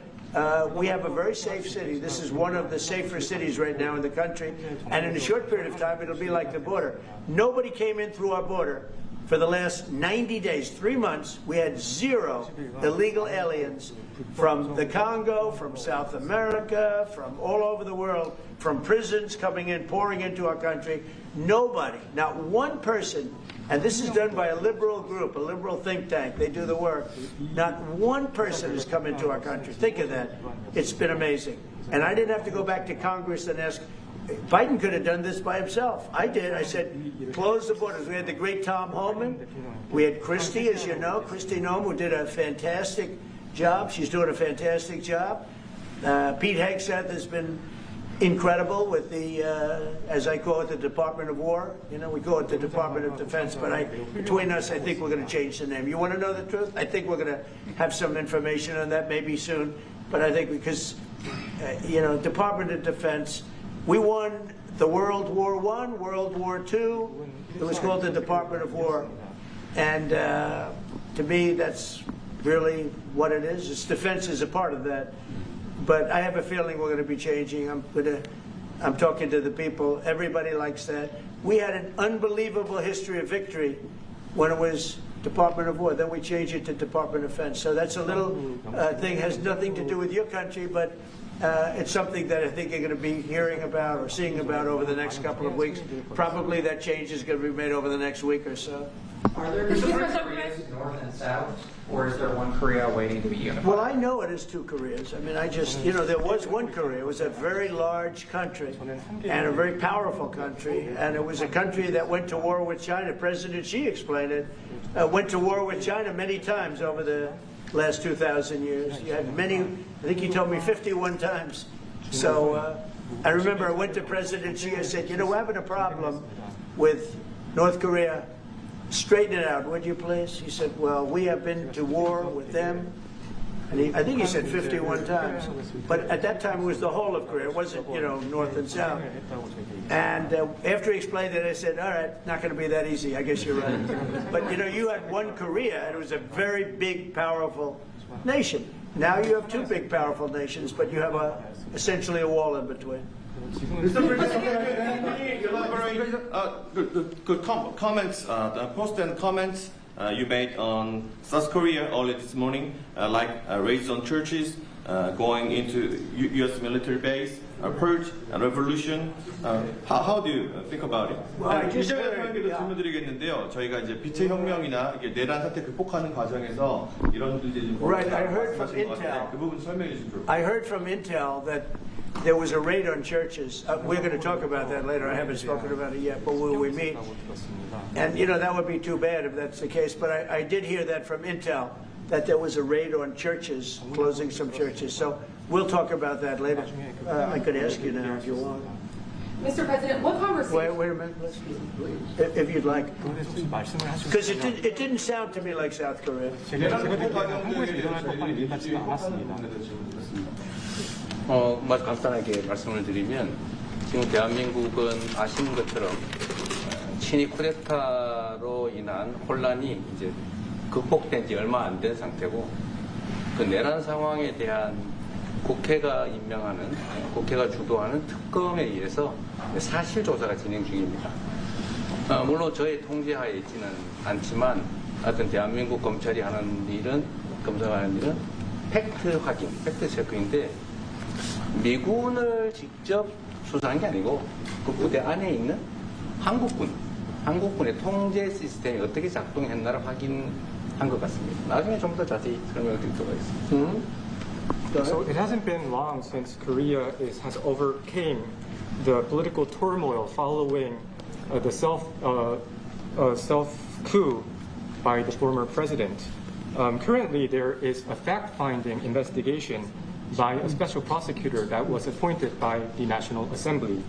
we have a very safe city. This is one of the safer cities right now in the country. And in a short period of time, it'll be like the border. Nobody came in through our border. For the last 90 days, 3 months, we had 0 illegal aliens from the Congo, from South America, from all over the world, from prisons coming in, pouring into our country. Nobody, not one person, and this is done by a liberal group, a liberal think tank. They do the work. Not one person has come into our country. Think of that. It's been amazing. And I didn't have to go back to Congress and ask. Biden could have done this by himself. I did. I said, close the borders. We had the great Tom Homan. We had Christie, as you know, Christie Noem, who did a fantastic job. She's doing a fantastic job. Pete Hegseth has been incredible with the, as I call it, the Department of War. You know, we call it the Department of Defense, but between us, I think we're going to change the name. You want to know the truth? I think we're going to have some information on that maybe soon. But I think because, you know, Department of Defense, we won the World War I, World War II. It was called the Department of War. And to me, that's really what it is. Its defense is a part of that. But I have a feeling we're going to be changing. I'm talking to the people. Everybody likes that. We had an unbelievable history of victory when it was Department of War. Then we changed it to Department of Defense. So that's a little thing, has nothing to do with your country, but It's something that I think you're going to be hearing about or seeing about over the next couple of weeks. Probably that change is going to be made over the next week or so. Are there different Koreas, North and South, or is there one Korea waiting to be unified? Well, I know it is two Koreas. I mean, there was one Korea. It was a very large country and a very powerful country. And it was a country that went to war with China. President Xi explained it. Went to war with China many times over the last 2,000 years. You had many, I think he told me 51 times. So I remember I went to President Xi. I said, we're having a problem with North Korea. Straighten it out, would you please? He said, well, we have been to war with them. And I think he said 51 times. But at that time, it was the whole of Korea. It wasn't, North and South. And after he explained it, I said, all right, not going to be that easy. I guess you're right. But, you had one Korea, and it was a very big, powerful nation. Now you have two big, powerful nations, but you have essentially a wall in between. Mr. President, comments, the post and comments you made on South Korea earlier this morning, like raids on churches, going into U.S. military base, purge, and revolution. How do you think about it? 이재명 대통령께도 질문드리겠는데요. 저희가 이제 빛의 혁명이나 내란 사태 극복하는 과정에서 이런 문제들이 좀 Right, I heard from Intel. 그 부분 설명해 주시면 좋을 것 같아요. I heard from Intel that there was a raid on churches. We're going to talk about that later. I haven't spoken about it yet, but when we meet. And, that would be too bad if that's the case. But I did hear that from Intel, that there was a raid on churches, closing some churches. So we'll talk about that later. I could ask you now if you want. Mr. President, what conversation? Wait a minute, please. If you'd like. Because it didn't sound to me like South Korea. 간단하게 말씀을 드리면 지금 대한민국은 아시는 것처럼 친위 쿠데타로 인한 혼란이 이제 극복된 지 얼마 안 된 상태고 그 내란 상황에 대한 국회가 임명하는 국회가 주도하는 특검에 의해서 사실 조사가 진행 중입니다. 물론 저의 통제하에 있지는 않지만 하여튼 대한민국 검찰이 하는 일은 팩트 확인, 팩트 체크인데 미군을 직접 수사한 게 아니고 그 부대 안에 있는 한국군의 통제 시스템이 어떻게 작동했나를 확인한 것 같습니다. 나중에 좀 더 자세히 설명을 드리도록 하겠습니다. So it hasn't been long since Korea has overcame the political turmoil following the self-coup by the former president. Currently, there is a fact-finding investigation by a special prosecutor that was appointed by the National Assembly.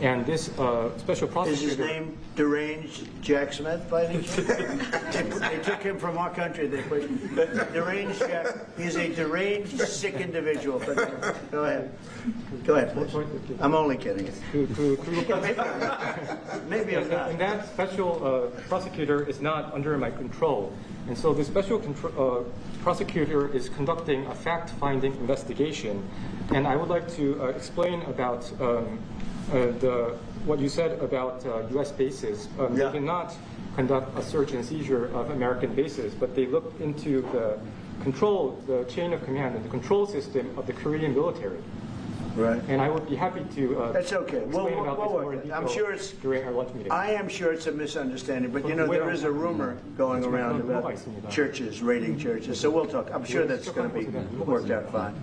And this special prosecutor... Is his name Deranged Jack Smith, by any chance? They took him from our country. Deranged Jack. He's a deranged, sick individual. But go ahead. Go ahead, please. I'm only kidding. Maybe I'm not. And that special prosecutor is not under my control. And so the special prosecutor is conducting a fact-finding investigation. And I would like to explain about what you said about U.S. bases. They did not conduct a search and seizure of American bases, but they looked into the chain of command and the control system of the Korean military. Right. And I would be happy to That's okay. explain about this more in detail I'm sure it's, during our lunch meeting. I am sure it's a misunderstanding, but there is a rumor going around about churches, raiding churches, so we'll talk. I'm sure that's going to be worked out fine.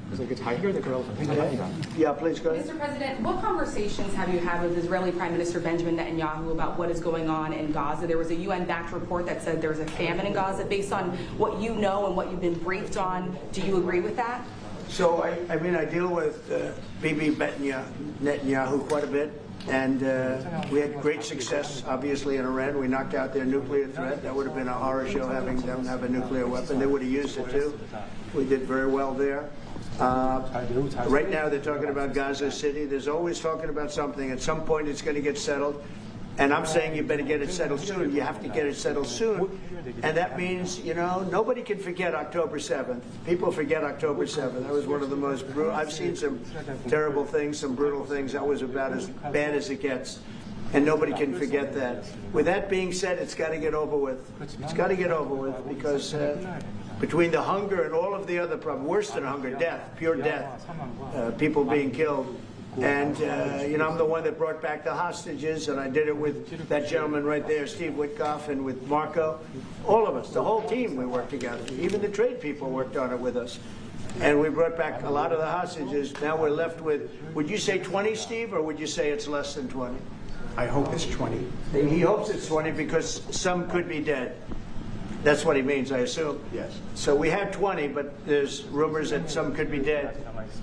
Yeah, please go ahead. Mr. President, what conversations have you had with Israeli Prime Minister Benjamin Netanyahu about what is going on in Gaza? There was a UN-backed report that said there's a famine in Gaza. Based on what you know and what you've been briefed on, do you agree with that? So, I deal with Bibi Netanyahu quite a bit, and we had great success, obviously, in Iran. We knocked out their nuclear threat. That would have been a horror show having them have a nuclear weapon. They would have used it, too. We did very well there. Right now, they're talking about Gaza City. There's always talking about something. At some point, it's going to get settled. And I'm saying you better get it settled soon. You have to get it settled soon. And that means, nobody can forget October 7th. People forget October 7th. That was one of the most brutal. I've seen some terrible things, some brutal things. That was about as bad as it gets. And nobody can forget that. With that being said, it's got to get over with. It's got to get over with because between the hunger and all of the other problems, worse than hunger, death, pure death, people being killed. And, I'm the one that brought back the hostages, and I did it with that gentleman right there, Steve Witkoff, and with Marco. All of us, the whole team, we worked together. Even the trade people worked on it with us. And we brought back a lot of the hostages. Now we're left with, would you say 20, Steve, or would you say it's less than 20? I hope it's 20. He hopes it's 20 because some could be dead. That's what he means, I assume. Yes. So we have 20, but there's rumors that some could be dead.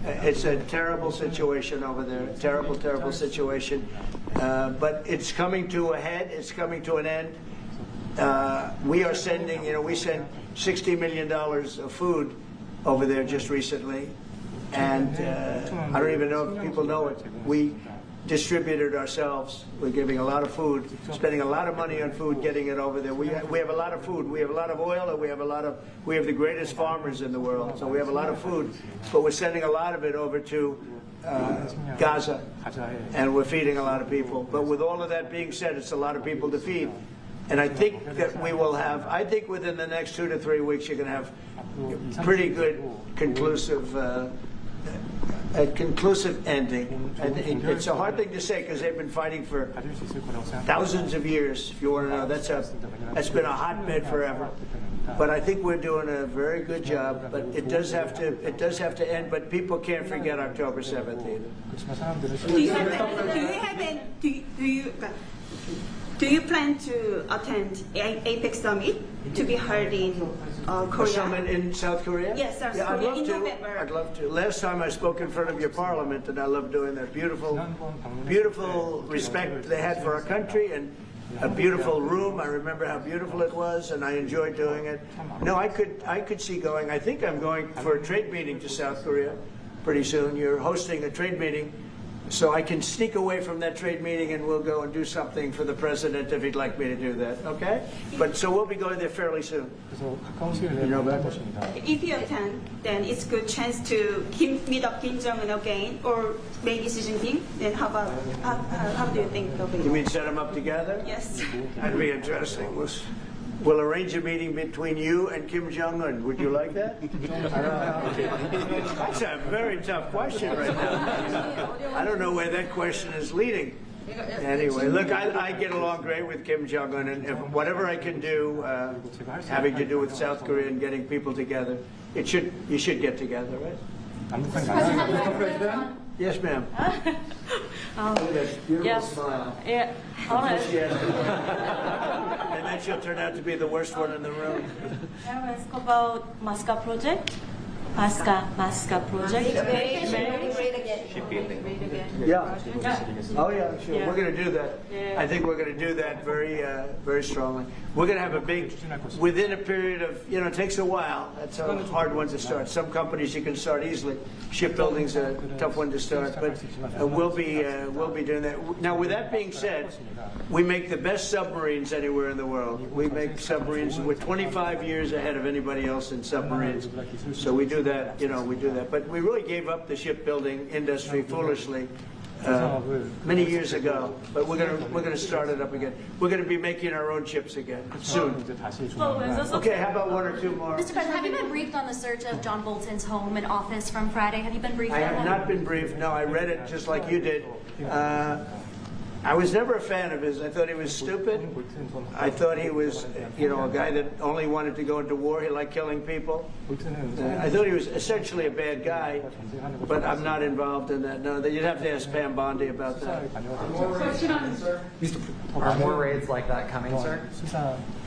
It's a terrible situation over there. Terrible, terrible situation. But it's coming to a head. It's coming to an end. We are sending, we sent $60 million of food over there just recently. And I don't even know if people know it. We distributed ourselves. We're giving a lot of food, spending a lot of money on food, getting it over there. We have a lot of food. We have a lot of oil, and we have the greatest farmers in the world. So we have a lot of food, but we're sending a lot of it over to Gaza, and we're feeding a lot of people. But with all of that being said, it's a lot of people to feed. And I think that we will have, I think within the next 2 to 3 weeks, you're going to have pretty good conclusive ending. And it's a hard thing to say because they've been fighting for thousands of years. If you want to know, that's been a hotbed forever. But I think we're doing a very good job. But it does have to end. But people can't forget October 7th either. Do you plan to attend APEC summit to be held in Korea? A summit in South Korea? Yes, South I'd Korea love in to. November. I'd love to. Last time I spoke in front of your parliament, and I love doing that. Beautiful respect they had for our country, and a beautiful room. I remember how beautiful it was, and I enjoyed doing it. No, I could see going. I think I'm going for a trade meeting to South Korea pretty soon. You're hosting a trade meeting. So I can sneak away from that trade meeting and we'll go and do something for the president if he'd like me to do that, okay? But so we'll be going there fairly soon. You know about that? If you attend, then it's a good chance to meet up Kim Jong-un again, or maybe Xi Jinping. Then how do you think they'll be? You mean set them up together? Yes. That'd be interesting. We'll arrange a meeting between you and Kim Jong-un. Would you like that? That's a very tough question right now. I don't know where that question is leading. Anyway, look, I get along great with Kim Jong-un, and if whatever I can do having to do with South Korea and getting people together, you should get together, right? President? Yes, ma'am. Look at that beautiful smile. Yeah. All right. And then she'll turn out to be the worst one in the room. I want to ask about Masca project. Masca project. Yeah. Oh yeah, sure. Yeah. We're going to do that. Yeah. I think we're going to do that very strongly. We're going to have a big, within a period of, it takes a while. That's a hard one to start. Some companies you can start easily. Shipbuilding's a tough one to start, but we'll be doing that. Now, with that being said, we make the best submarines anywhere in the world. We make submarines. We're 25 years ahead of anybody else in submarines. So we do that. We do that. But we really gave up the shipbuilding industry foolishly many years ago. But we're gonna start it up again. We're gonna be making our own ships again soon. Okay, how about one or two more? Mr. President, have you been briefed on the search of John Bolton's home and office from Friday? Have you been briefed I on that? have not been briefed. No, I read it just like you did. I was never a fan of his. I thought he was stupid. I thought he was, a guy that only wanted to go into war. He liked killing people. I thought he was essentially a bad guy, but I'm not involved in that. No, you'd have to ask Pam Bondi about that. Are more raids like that coming, sir?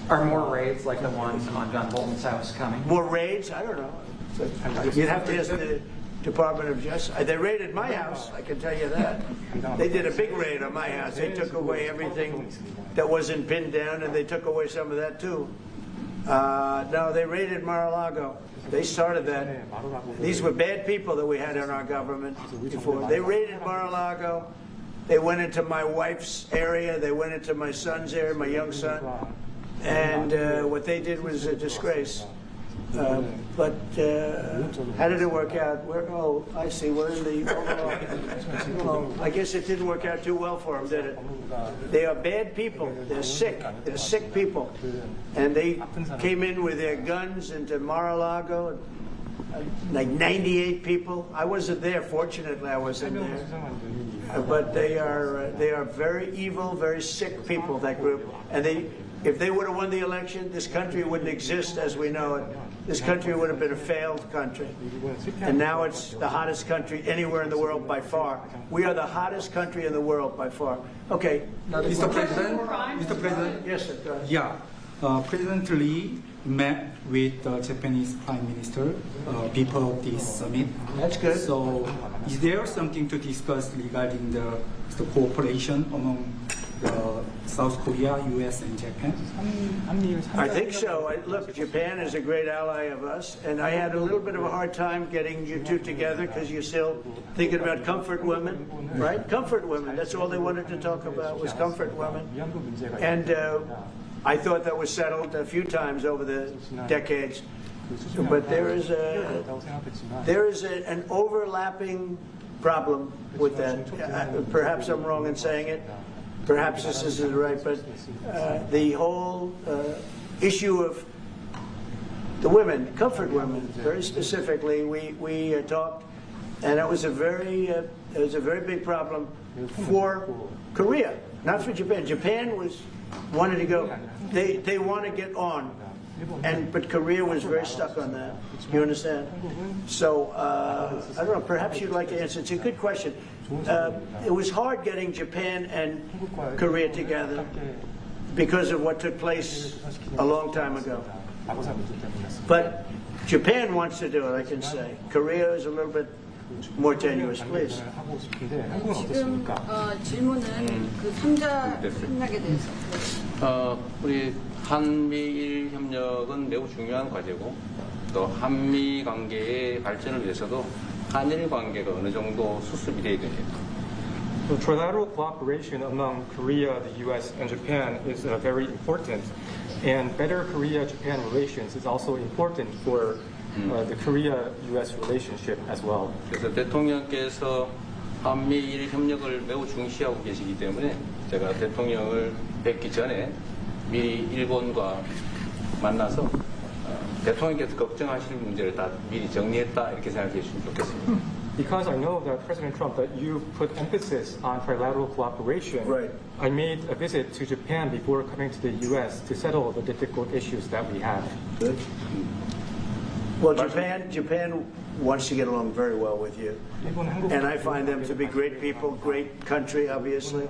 Are more raids like the one on John Bolton's house coming? More raids? I don't know. You'd have to ask the Department of Justice. They raided my house, I can tell you that. They did a big raid on my house. They took away everything that wasn't pinned down, and they took away some of that too. No, they raided Mar-a-Lago. They started that. These were bad people that we had in our government before. They raided Mar-a-Lago. They went into my wife's area. They went into my son's area, my young son. And what they did was a disgrace. But how did it work out? I see. We're in the overall. I guess it didn't work out too well for them, did it? They are bad people. They're sick. They're sick people. And they came in with their guns into Mar-a-Lago, like 98 people. I wasn't there. Fortunately, I wasn't there. But they are very evil, very sick people, that group. And if they would have won the election, this country wouldn't exist as we know it. This country would have been a failed country. And now it's the hottest country anywhere in the world by far. We are the hottest country in the world by far. Okay. Mr. President? Yes, sir. Go ahead. Yeah. President Lee met with the Japanese Prime Minister before this summit. That's good. So is there something to discuss regarding the cooperation among South Korea, US, and Japan? I think so. Look, Japan is a great ally of us, and I had a little bit of a hard time getting you two together because you're still thinking about comfort women, right? Comfort women. That's all they wanted to talk about was comfort women. And I thought that was settled a few times over the decades. But there is an overlapping problem with that. Perhaps I'm wrong in saying it. Perhaps this isn't right, but the whole issue of the women, comfort women, very specifically, we talked, and it was a very big problem for Korea, not for Japan. Japan wanted to go. They want to get on, but Korea was very stuck on that. You understand? So I don't know. Perhaps you'd like to answer. It's a good question. It was hard getting Japan and Korea together because of what took place a long time ago. But Japan wants to do it, I can say. Korea is a little bit more tenuous, please. 지금 질문은 그 3자 협력에 대해서. 우리 한미일 협력은 매우 중요한 과제고 또 한미 관계의 발전을 위해서도 한일 관계가 어느 정도 수습이 돼야 됩니다. Trilateral cooperation among Korea, the U.S., and Japan is very important, and better Korea-Japan relations is also important for the Korea-U.S. relationship as well. 그래서 대통령께서 한미일 협력을 매우 중시하고 계시기 때문에 제가 대통령을 뵙기 전에 미리 일본과 만나서 대통령께서 걱정하실 문제를 다 미리 정리했다 이렇게 생각해 주시면 좋겠습니다. Because I know that President Trump, that you put emphasis on trilateral cooperation, right. I made a visit to Japan before coming to the U.S. to settle the difficult issues that we have. Good. Well, Japan wants to get along very well with you, and I find them to be great people, great country, obviously.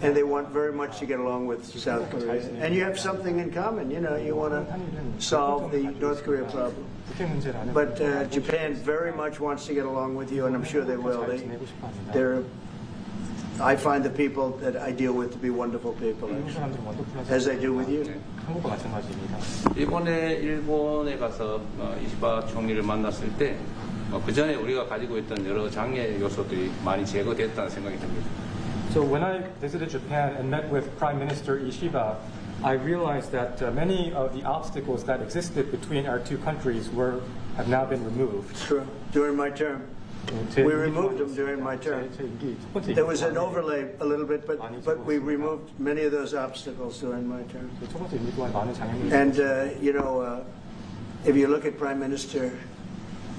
And they want very much to get along with South Korea. And you have something in common, you want to solve the North Korea problem. But Japan very much wants to get along with you, and I'm sure they will. I find the people that I deal with to be wonderful people, as I do with you. 이번에 일본에 가서 이시바 총리를 만났을 때 그 전에 우리가 가지고 있던 여러 장애 요소들이 많이 제거됐다는 생각이 듭니다. So when I visited Japan and met with Prime Minister Ishiba, I realized that many of the obstacles that existed between our two countries have now been removed. True. During my term. We removed them during my term. There was an overlay a little bit, but we removed many of those obstacles during my term. And, if you look at Prime Minister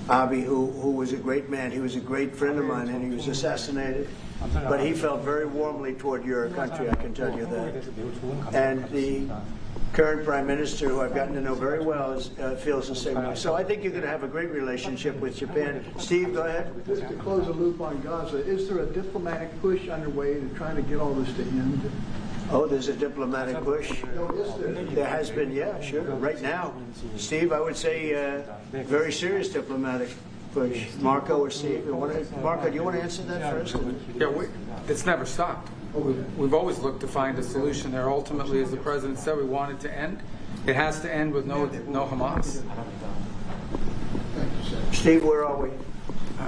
Abe, who was a great man, he was a great friend of mine, and he was assassinated. But he felt very warmly toward your country, I can tell you that. And the current Prime Minister, who I've gotten to know very well, feels the same way. So I think you're going to have a great relationship with Japan. Steve, go ahead. Just to close the loop on Gaza, is there a diplomatic push underway to try to get all this to end? Oh, there's a diplomatic push. No, is there? There has been, yeah, sure. Right now, Steve, I would say very serious diplomatic push. Marco or Steve? Marco, do you want to answer that first? Yeah, it's never stopped. We've always looked to find a solution there. Ultimately, as the President said, we want it to end. It has to end with no Hamas. Steve, where are we?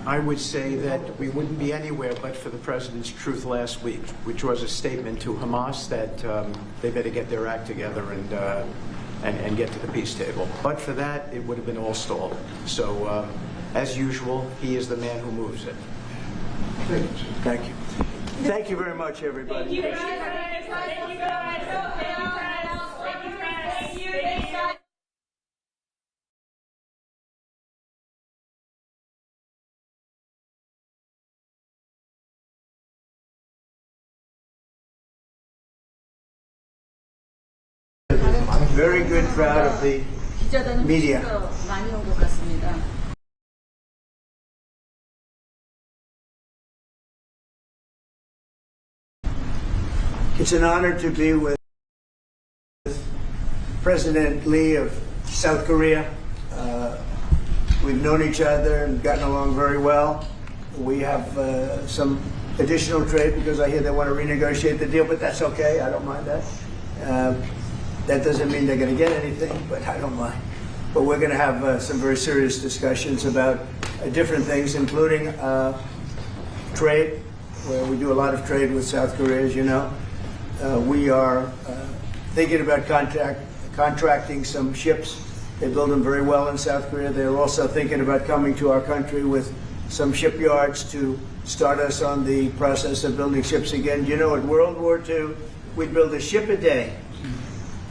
I would say that we wouldn't be anywhere but for the President's truth last week, which was a statement to Hamas that they better get their act together and and get to the peace table. But for that, it would have been all stalled. So, as usual, he is the man who moves it. Thank you. Thank you very much, everybody. Thank you, guys. Thank you, guys. Thank you, guys. Thank you, guys. Thank you. Very good crowd of the 기자단은 media. 훨씬 더 많이 온 것 같습니다. It's an honor to be with President Lee of South Korea. We've known each other and gotten along very well. We have some additional trade because I hear they want to renegotiate the deal, but that's okay. I don't mind that. That doesn't mean they're going to get anything, but I don't mind. But we're going to have some very serious discussions about different things, including trade, where we do a lot of trade with South Korea, as you know. We are thinking about contracting some ships. They build them very well in South Korea. They're also thinking about coming to our country with some shipyards to start us on the process of building ships again. You know, at World War II, we'd build a ship a day.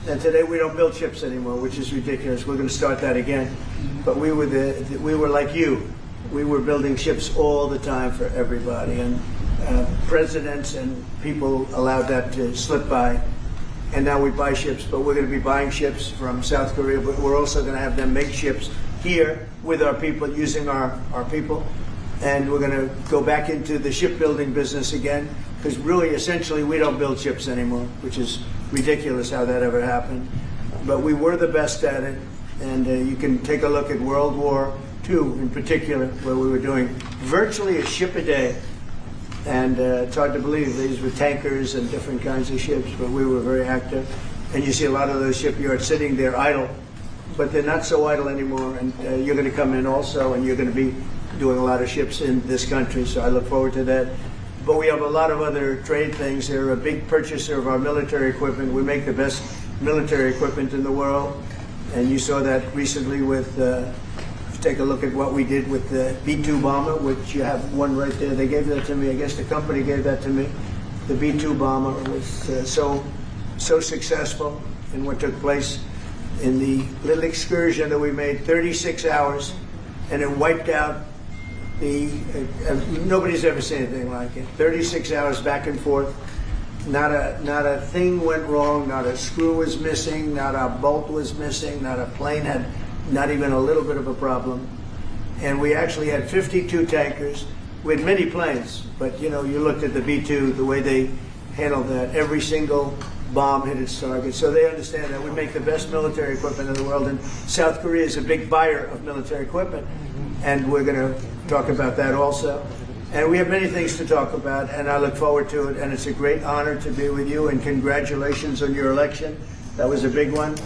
And today we don't build ships anymore, which is ridiculous. We're going to start that again. But we were like you. We were building ships all the time for everybody. And presidents and people allowed that to slip by. And now we buy ships, but we're going to be buying ships from South Korea, but we're also going to have them make ships here with our people, using our people. And we're going to go back into the shipbuilding business again, because really, essentially, we don't build ships anymore, which is ridiculous how that ever happened. But we were the best at it, and you can take a look at World War II in particular, where we were doing virtually a ship a day. And it's hard to believe these were tankers and different kinds of ships, but we were very active. And you see a lot of those shipyards sitting there idle, but they're not so idle anymore. And you're going to come in also, and you're going to be doing a lot of ships in this country, so I look forward to that. But we have a lot of other trade things. They're a big purchaser of our military equipment. We make the best military equipment in the world. And you saw that recently with, take a look at what we did with the B-2 bomber, which you have one right there. They gave that to me. I guess the company gave that to me. The B-2 bomber was so successful in what took place in the little excursion that we made, 36 hours, and it wiped out nobody's ever seen anything like it. 36 hours back and forth. Not a thing went wrong. Not a screw was missing. Not a bolt was missing. Not a plane had not even a little bit of a problem. And we actually had 52 tankers. We had many planes, but you know, you looked at the B-2, the way they handled that. Every single bomb hit its target. So they understand that we make the best military equipment in the world, and South Korea is a big buyer of military equipment. And we're going to talk about that also. And we have many things to talk about, and I look forward to it. And it's a great honor to be with you, and congratulations on your election. That was a big one,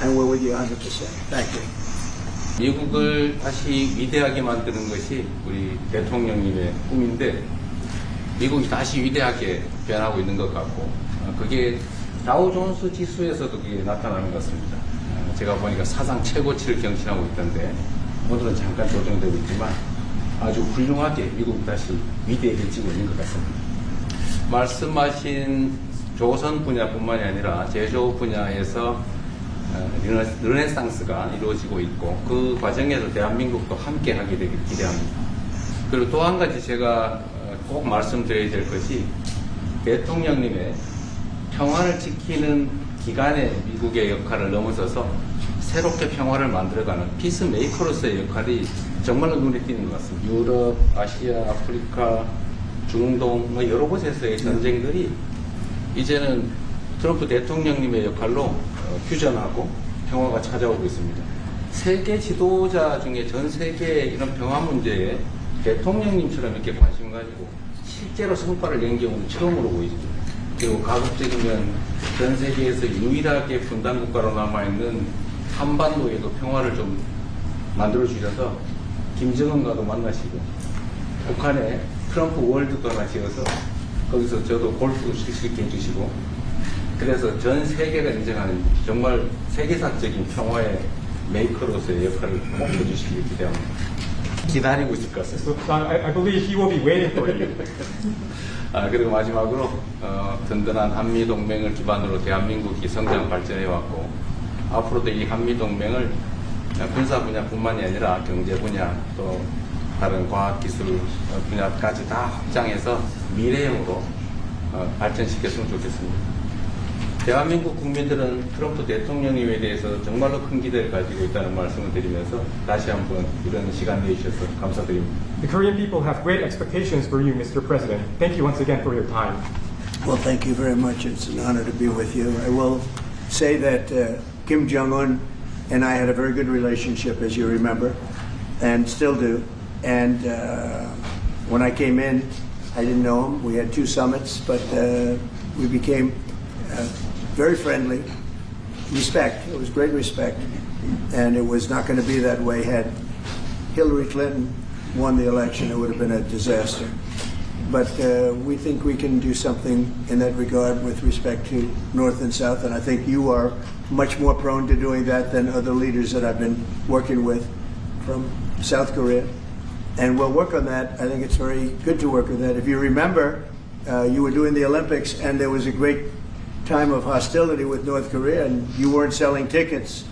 and we're with you 100%. Thank you. 미국을 다시 위대하게 만드는 것이 우리 대통령님의 꿈인데, 미국이 다시 위대하게 변하고 있는 것 같고, 그게 다우존스 지수에서도 그게 나타나는 것 같습니다. 제가 보니까 사상 최고치를 경신하고 있던데, 오늘은 잠깐 조정되고 있지만 아주 훌륭하게 미국이 다시 위대해지고 있는 것 같습니다. 말씀하신 조선 분야뿐만이 아니라 제조 분야에서 르네상스가 이루어지고 있고, 그 과정에서 대한민국도 함께 하게 되길 기대합니다. 그리고 또 한 가지 제가 꼭 말씀드려야 될 것이, 대통령님의 평화를 지키는 기간의 미국의 역할을 넘어서서 새롭게 평화를 만들어가는 피스메이커로서의 역할이 정말로 눈에 띄는 것 같습니다. 유럽, 아시아, 아프리카, 중동 여러 곳에서의 전쟁들이 이제는 트럼프 대통령님의 역할로 휴전하고 평화가 찾아오고 있습니다. 세계 지도자 중에 전 세계의 이런 평화 문제에 대통령님처럼 이렇게 관심 가지고 실제로 성과를 낸 경우는 처음으로 보입니다. 그리고 가급적이면 전 세계에서 유일하게 분단 국가로 남아있는 한반도에도 평화를 좀 만들어 주셔서 김정은과도 만나시고, 북한에 트럼프 월드도 하나 지어서 거기서 저도 골프도 칠 수 있게 해주시고, 그래서 전 세계가 인정하는 정말 세계사적인 평화의 메이커로서의 역할을 꼭 해주시길 기대합니다. 기다리고 있을 것 같습니다. I believe he will be waiting for you. 그리고 마지막으로 든든한 한미 동맹을 기반으로 대한민국이 성장 발전해왔고 앞으로도 이 한미 동맹을 군사 분야뿐만이 아니라 경제 분야 또 다른 과학 기술 분야까지 다 확장해서 미래형으로 발전시켰으면 좋겠습니다. 대한민국 국민들은 트럼프 대통령님에 대해서 정말로 큰 기대를 가지고 있다는 말씀을 드리면서 다시 한번 이런 시간 내주셔서 감사드립니다. The Korean people have great expectations for you, Mr. President. Thank you once again for your time. Well, thank you very much. It's an honor to be with you. I will say that Kim Jong-un and I had a very good relationship, as you remember, and still do. And when I came in, I didn't know him. We had 2 summits, but we became very friendly. Respect. It was great respect. And it was not going to be that way had Hillary Clinton won the election. It would have been a disaster. But we think we can do something in that regard with respect to North and South, and I think you are much more prone to doing that than other leaders that I've been working with from South Korea. And we'll work on that. I think it's very good to work on that. If you remember, you were doing the Olympics, and there was a great time of hostility with North Korea, and you weren't selling tickets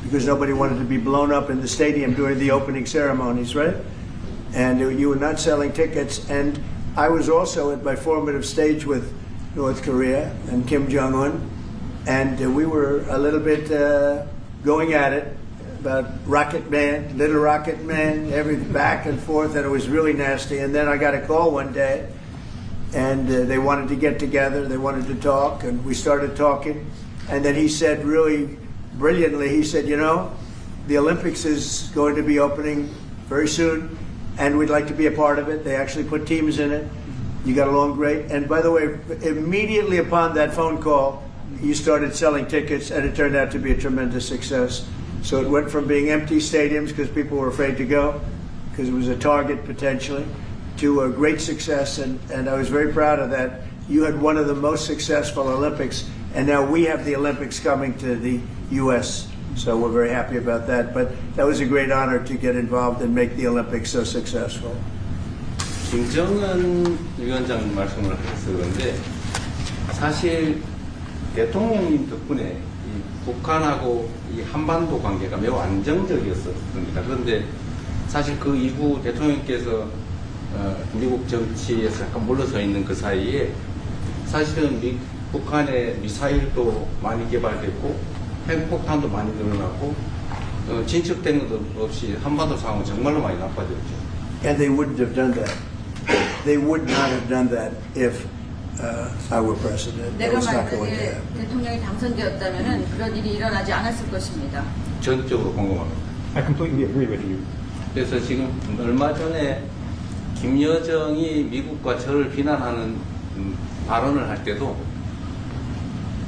because nobody wanted to be blown up in the stadium during the opening ceremonies, right? And you were not selling tickets. And I was also at my formative stage with North Korea and Kim Jong-un, and we were a little bit going at it about Rocket Man, Little Rocket Man, every back and forth, and it was really nasty. And then I got a call one day, and they wanted to get together, they wanted to talk, and we started talking. And then he said really brilliantly, he said, you know, the Olympics is going to be opening very soon, and we'd like to be a part of it. They actually put teams in it. You got along great. And by the way, immediately upon that phone call, you started selling tickets, and it turned out to be a tremendous success. So it went from being empty stadiums because people were afraid to go, because it was a target potentially, to a great success, and I was very proud of that. You had one of the most successful Olympics, and now we have the Olympics coming to the U.S., so we're very happy about that. But that was a great honor to get involved and make the Olympics so successful. 김정은 위원장 말씀을 해서 그런데 사실 대통령님 덕분에 이 북한하고 이 한반도 관계가 매우 안정적이었습니다. 그런데 사실 그 이후 대통령께서 미국 정치에서 약간 물러서 있는 그 사이에 사실은 북한의 미사일도 많이 개발됐고 핵폭탄도 많이 늘어났고 진척된 것도 없이 한반도 상황은 정말로 많이 나빠졌죠. And they wouldn't have done that. They would not have done that if I were president. That 내가 was not going to 만약에 happen. 대통령이 당선되었다면 그런 일이 일어나지 않았을 것입니다. 전적으로 공감합니다. I completely agree with you. 그래서 지금 얼마 전에 김여정이 미국과 저를 비난하는 발언을 할 때도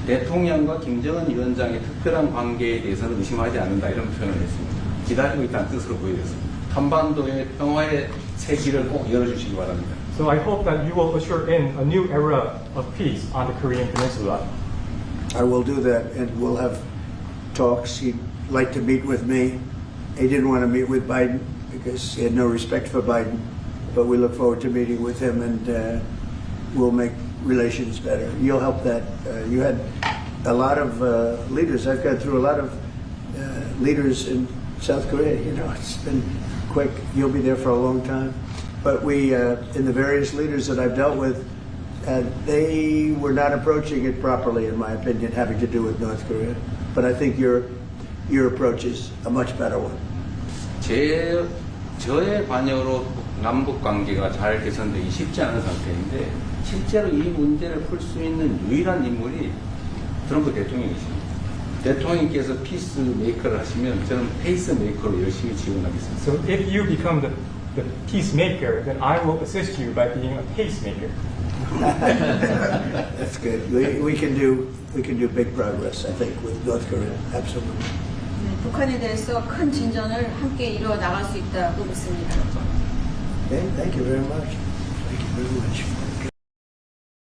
대통령과 김정은 위원장의 특별한 관계에 대해서는 의심하지 않는다 이런 표현을 했습니다. 기다리고 있다는 뜻으로 보여졌습니다. 한반도의 평화의 새 길을 꼭 열어주시기 바랍니다. So I hope that you will usher in a new era of peace on the Korean Peninsula. I will do that, and we'll have talks. He'd like to meet with me. He didn't want to meet with Biden because he had no respect for Biden, but we look forward to meeting with him, and we'll make relations better. You'll help that. You had a lot of leaders. I've gone through a lot of leaders in South Korea. You know, it's been quick. You'll be there for a long time. But we, in the various leaders that I've dealt with, they were not approaching it properly, in my opinion, having to do with North Korea. But I think your approach is a much better one. 저의 관여로 남북 관계가 잘 개선되기 쉽지 않은 상태인데 실제로 이 문제를 풀 수 있는 유일한 인물이 트럼프 대통령이십니다. 대통령께서 피스 메이커를 하시면 저는 페이스 메이커로 열심히 지원하겠습니다. So if you become the peacemaker, then I will assist you by being a pacemaker. That's good. We can do big progress, I think, with North Korea. Absolutely. 네, 북한에 대해서 큰 진전을 함께 이루어 나갈 수 있다고 믿습니다. Okay, thank you very much. Thank you very much.